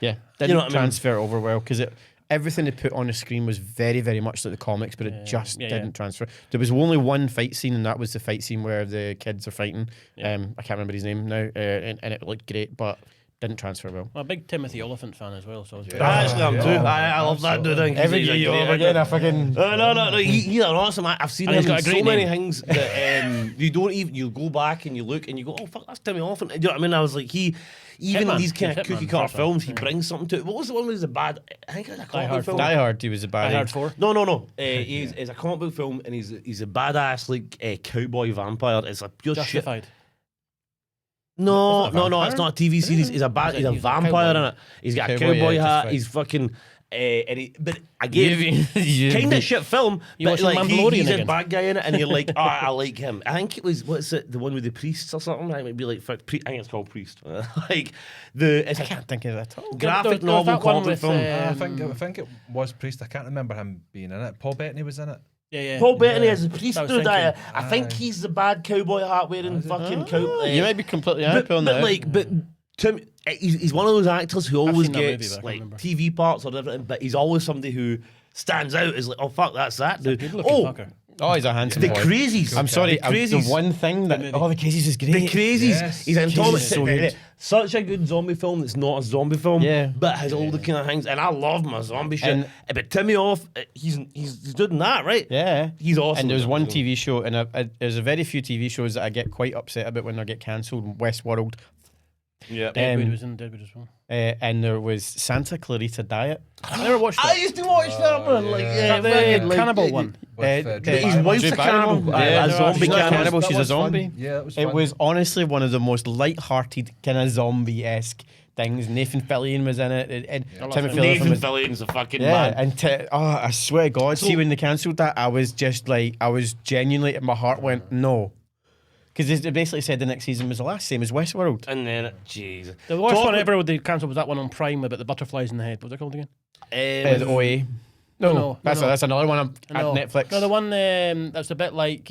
Yeah, didn't transfer over well because everything they put on the screen was very, very much like the comics, but it just didn't transfer. There was only one fight scene, and that was the fight scene where the kids are fighting. I can't remember his name now, and it looked great, but didn't transfer well. I'm a big Timothy Oliphant fan as well. So Actually, I'm too. I love that dude. Every year over again, I fucking... No. He's an awesome. I've seen him in so many things that you don't even. You go back and you look and you go, oh fuck, that's Timmy Oliphant. Do you know what I mean? I was like, even in these kind of cookie cutter films, he brings something to it. What was the one that was a bad? I think it was a comic book film. Die Hard. He was a bad. Die Hard 4. No. He's a comic book film and he's a badass like cowboy vampire. It's a pure Justified. shit. No, it's not a TV series. He's a vampire in it. He's got a cowboy hat. He's fucking. But again, kind of shit film. You But watching like Mandalorian he's a again? bad guy in it, and you're like, oh, I like him. I think it was what's it, the one with the priests or something. It might be like I think it's called Priest. Like it's I can't think of it at all. graphic There was novel that one comedy with, film. I think it was Priest. I can't remember him being in it. Paul Bettany was in it. Yeah. Paul Bettany as a priest. I was Dude, thinking. I think he's the bad cowboy hat wearing fucking cow. You might be completely but, on but that. like, but to me, he's one of those actors who always seen that movie, gets but I like can't remember. TV parts or everything, but he's always somebody who stands out as like, oh fuck, that's that dude. Good-looking Oh, fucker. Oh, he's a handsome the boy. Crazies. I'm sorry, the Crazies. the one thing that... Oh, the Crazies is great. The Crazies. Yes. He's in Crazies Thomas. is so good. Such a good zombie film that's not a zombie film, Yeah. but has all the kind of things. And I love my zombie shit. And- But Timmy Off, he's doing that, right? Yeah. He's awesome. And there was with one that. TV show, and there's a very few TV shows that I get quite upset about when they get cancelled. Westworld. Yeah. Deadwood was in Deadwood as well. And there was Santa Clarita Diet. I never watched I that. used to watch that one. Like, Is that the cannibal one? With, Drew his Barrymore. wife's Drew a Barrymore. cannibal. Yeah, A no, zombie she's not a cannibal. cannibal, she's a That was fun. zombie. Yeah, it was It fun. was honestly one of the most light-hearted kind of zombie-esque things. Nathan Fillion was in it, and Timothy Olyphant Nathan was. Fillion's a fucking Yeah, man. and I swear to God, see when they cancelled that, I was just like, I was genuinely, my heart went no, because they basically said the next season was the last, same as Westworld. And then, jeez. The worst one ever they cancelled was that one on Prime about the butterflies in the head. What was it called again? The OA. No, that's another one at No. Netflix. No, the one that's a bit like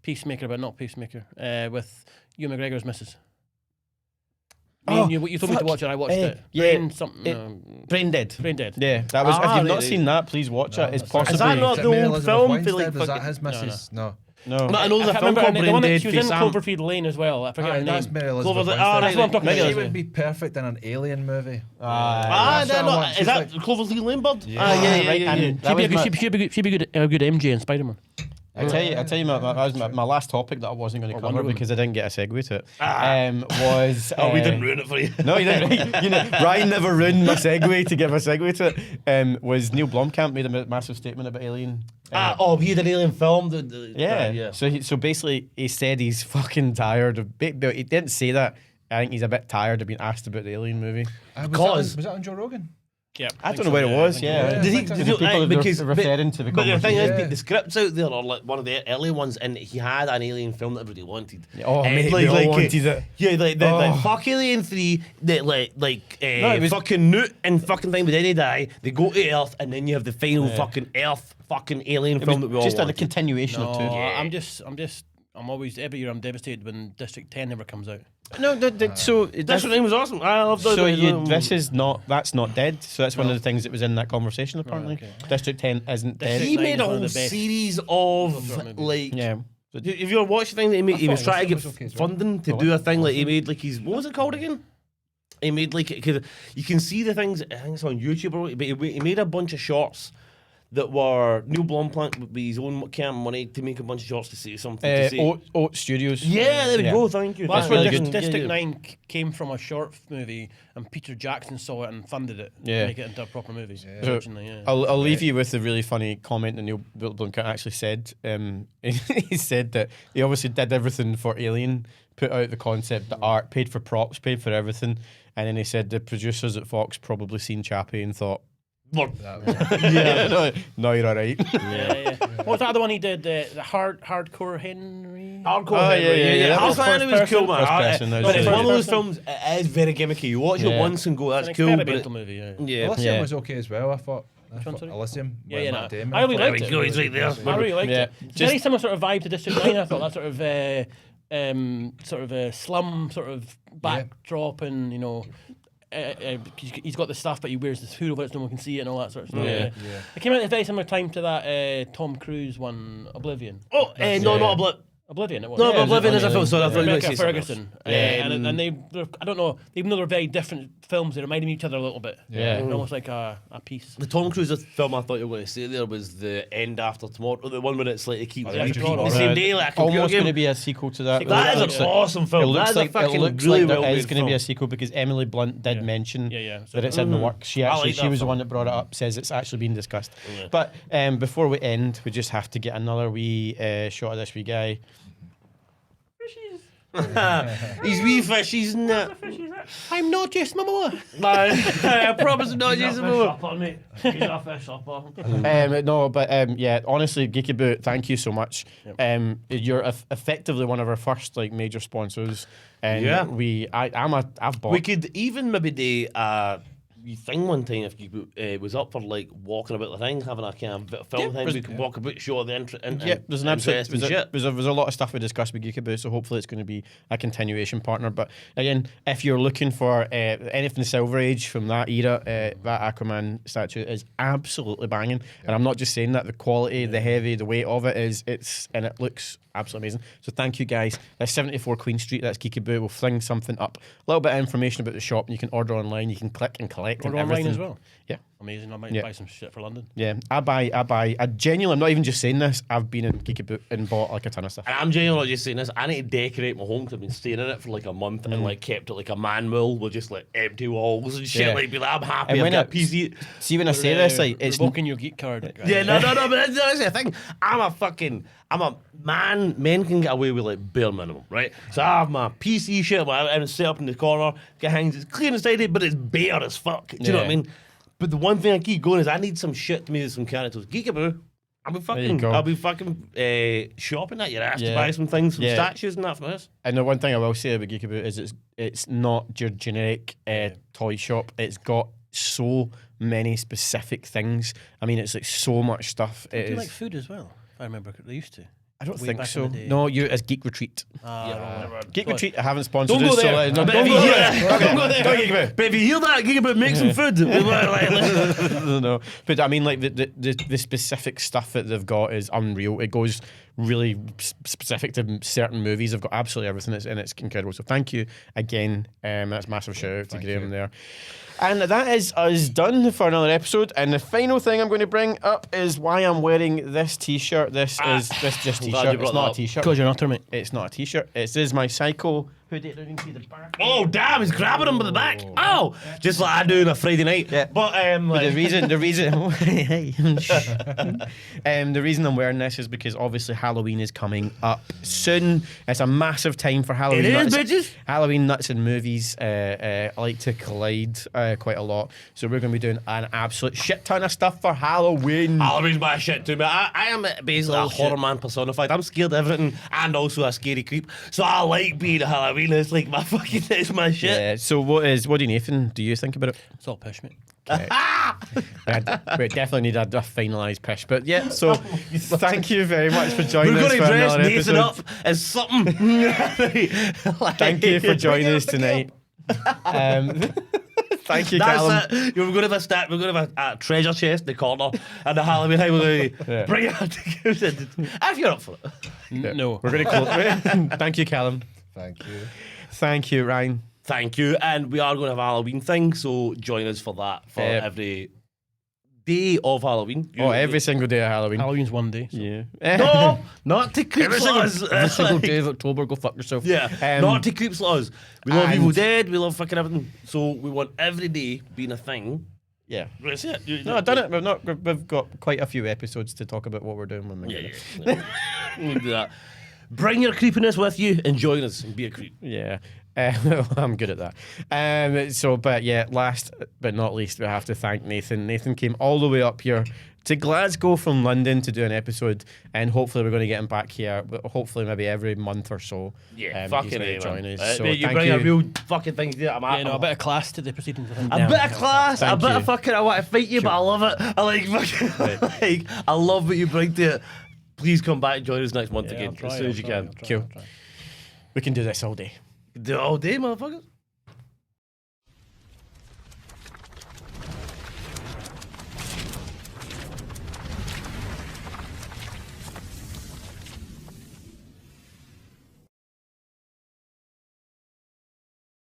Peacemaker, but not Peacemaker, with Hugh McGregor's missus. You told me to watch it. I watched it. Brain something. Brain Dead. Brain Dead. Yeah, that was. Ah, if you've not right. seen that, please watch it. It's Is possibly. that not Is it the Mary old Elizabeth film? Winstead? For like, Was that fucking- his missus? No. No. But I know I the can't film remember her called name. Brain The one that Dead. she was in Face Am. Cloverfield Lane as well. I forget her That's name. Mary Elizabeth Cloverfield- Winstead. ah, That's what I'm talking about. She Yeah. would be perfect in an Alien movie. Ah, That's no, what I is want. that She's Cloverfield Lane Bird? Yeah. Ah, yeah, right, yeah. and that She'd was my- be a good MJ in Spiderman. I tell you, that was my last topic that I wasn't going to cover Wonder Woman. because I didn't get a segue to it. Was Oh, we didn't ruin it for you. No, you didn't. Right? You know, Ryan never ruined my segue to give a segue to it. Was Neill Blomkamp made a massive statement about Alien? He had an alien film. Yeah. So basically, he said he's fucking tired of. But he didn't say that. I think he's a bit tired of being asked about the Alien movie. Because- was that on Joe Rogan? Yeah, I don't know where it was. Yeah. Did he? Because Did the people that because they're referring to the but the thing conversation. is, the scripts out there are like one of the early ones, and he had an alien film that everybody wanted. Oh, mate, we all wanted it. Yeah, like Oh. fuck Alien 3, that it was- fucking Newt and fucking thing with any die. They go to Earth, and then you have the final fucking Earth fucking alien film that we all Just a wanted. continuation of two. I'm always every year I'm devastated when District 10 never comes out. No, so That's what name was awesome. I love that. that's not dead. So that's one of the things that was in that conversation. Apparently, okay. District 10 isn't dead. He made a one of whole the best series movies. of like. Yeah. If you ever watched the thing that he made, he was thought trying to it get was okay as well. funding to do a thing like he made like his, what was it called again? He made like, cause you can see the things, I think it's on YouTube, but he made a bunch of shorts that were Neill Blomkamp with his own camera money to make a bunch of shorts to say something. To say. Oat Studios. Yeah, there we go. Thank you. Well, that's really where good. District 9 came from a short movie, and Peter Jackson saw it and funded it Yeah. to make it into a proper movie. So, Originally, yeah. I'll leave you with a really funny comment that Neill Blomkamp actually said. He said that he obviously did everything for Alien, put out the concept, the art, paid for props, paid for everything, and then he said the producers at Fox probably seen Chappie and thought, yeah, no, you're all right. yeah. What was that other one he did? The Hardcore Henry? Hardcore. Oh, yeah. That was Hardcore Henry was first cool, person. man. First person, that was But it's good. one of those First films, it is very gimmicky. You watch it Yeah. once and go, that's It's cool. an But experimental movie, yeah. yeah. Elysium Yeah. was okay as well, I thought. one, sorry? Elysium. Yeah, with yeah, Matt no. Damon. I really There liked we it. go, he's right there. I really liked Yeah. it. It's very similar sort of vibe to District 9, I thought. That sort of a slum sort of backdrop, and, you know, he's got the stuff, but he wears this hood over it so no one can see it and all that sort of stuff. Yeah. It came out at a very similar time to that Tom Cruise one, Oblivion. Oh, no, not a blip. Oblivion, it was. No, Yeah, but Oblivion is a film, sorry, I thought you were going to Rebecca say something else. Ferguson. Yeah. And I don't know, even though they're very different films, they reminded me of each other a little bit. Yeah. They're almost like a piece. The Tom Cruise film I thought you were going to say there was The End After Tomorrow, the one where it's like they keep yeah, repeating Tomorrow. the same day, like a computer Almost game. going to be a sequel to that. That It is looks an like- awesome film. It looks That is like a fucking really really there well is going to be a film. sequel because Emily Blunt did mention Yeah. that it's in the works. She actually like she that was the film. one that brought it up. Says it's actually been discussed. Yeah. But before we end, we just have to get another wee shot of this wee guy. He's wee fish, he's not. I'm not Jason Momoa. I promise I'm not Jason Momoa. Mate. He's a fish upper. No, but yeah, honestly, Geek-a-Boo, thank you so much. You're effectively one of our first like major sponsors, and Yeah. I've bought. We could even maybe do a wee thing one time if you was up for like walking about the thing, having a kind of film thing. We can walk about, show the There's an absolute interesting shit. there's a lot of stuff we discussed with Geek-a-Boo, so hopefully it's going to be a continuation partner. But again, if you're looking for anything Silver Age from that era, that Aquaman statue is absolutely banging. And I'm not just saying that. The quality, the heavy, the weight of it and it looks absolutely amazing. So thank you guys. That's 74 Queen Street. That's Geek-a-Boo. We'll fling something up. A little bit of information about the shop. And you can order online. You can click and collect. Order and online everything. as well. Yeah. Amazing. I might buy some shit for London. Yeah. I genuinely, I'm not even just saying this. I've been in Geek-a-Boo and bought like a ton of stuff. And I'm genuinely not just saying this. I need to decorate my home because I've been staying in it for like a month and like kept it like a manual with just like empty walls and shit. Yeah. Like, be like, I'm happy. And I've when got a it- PC. See, when I say this, like, it's revoking your geek card. Yeah, no, but that's the thing. I'm a man. Men can get away with like bare minimum, right? So I have my PC shit, and set up in the corner. It hangs, it's clean and tidy, but it's bare as fuck. Do you know what I Yeah. mean? But the one thing I keep going is I need some shit to me with some characters. Geek-a-Boo. I'll be fucking shopping at your ass to Yeah. buy some things, some Yeah. statues and that for us. And the one thing I will say about Geek-a-Boo is it's not your generic toy shop. It's got so many specific things. I mean, it's like so much stuff. They It do is. like food as well. If I remember, they used to. I don't way think back so. in the day. No, you as Geek Retreat. Geek Go Retreat. I haven't sponsored Don't go us, so there. no, But don't if go you there. hear- don't go there. Go Geek-a-Boo. But if you hear that, Geek-a-Boo, make some food. No, but I mean, like the specific stuff that they've got is unreal. It goes really specific to certain movies. They've got absolutely everything, and it's incredible. So thank you again. That's a massive shout out to Graham there. And that is us done for another episode. And the final thing I'm going to bring up is why I'm wearing this T-shirt. This just I'm glad T-shirt. you It's brought not that a up. T-shirt. Because you're not mate. It's not a T-shirt. It is my Psycho hoodie. I don't even see the back. Oh damn! He's grabbing him by the back. Oh, just like I do on a Friday night. Yeah. But But like, the reason I'm wearing this is because obviously Halloween is coming up soon. It's a massive time for Halloween. It is, nuts. bitches. Halloween nuts and movies like to collide quite a lot. So we're going to be doing an absolute shit ton of stuff for Halloween. Halloween's my shit too, man. I am basically a horror man personified. I'm scared of everything and also a scary creep. So I like being a Halloween. It's like my fucking, it's my shit. Yeah. So what do Nathan? Do you think about it? It's all pish, mate. We definitely need a finalised pish. But yeah. So thank you very much for joining We're us going to for dress another Nathan episode. up as something. Thank you for joining us tonight. Thank you, Callum. That's it. We're going to have we're going to have a treasure chest in the corner and the Halloween time. We're going to bring it out. If you're up for it. No. We're going to close. Thank you, Callum. Thank you. Thank you, Ryan. Thank you. And we are going to have a Halloween thing, so join us for that for every day of Halloween. Every single day of Halloween. Halloween's one day. So. Yeah. No, not to creeps Every like single, us. day of October, go fuck yourself. Yeah, not to creeps like us. We love and- Evil Dead, we love fucking everything. So we want every day being a thing. Yeah. That's it. No, I've done it. We've got quite a few episodes to talk about what we're doing when we Yeah. We do that. Bring your creepiness with you and join us and be a creep. Yeah. I'm good at that. But yeah, last but not least, we have to thank Nathan. Nathan came all the way up here to Glasgow from London to do an episode, and hopefully we're going to get him back here. But hopefully maybe every month or so. Yeah, he's fucking gonna A, join man. us. So Mate, you thank bring you. a real fucking thing to do. I'm Yeah, a bit of class to the proceedings. I think. A bit of class, Thank a bit you. of fucking. I want to fight you, but I love it. I like fucking. Like, I love what you bring to it. Please come back and join us next month again as soon as you can. Cool. We can do this all day. Do it all day, motherfuckers.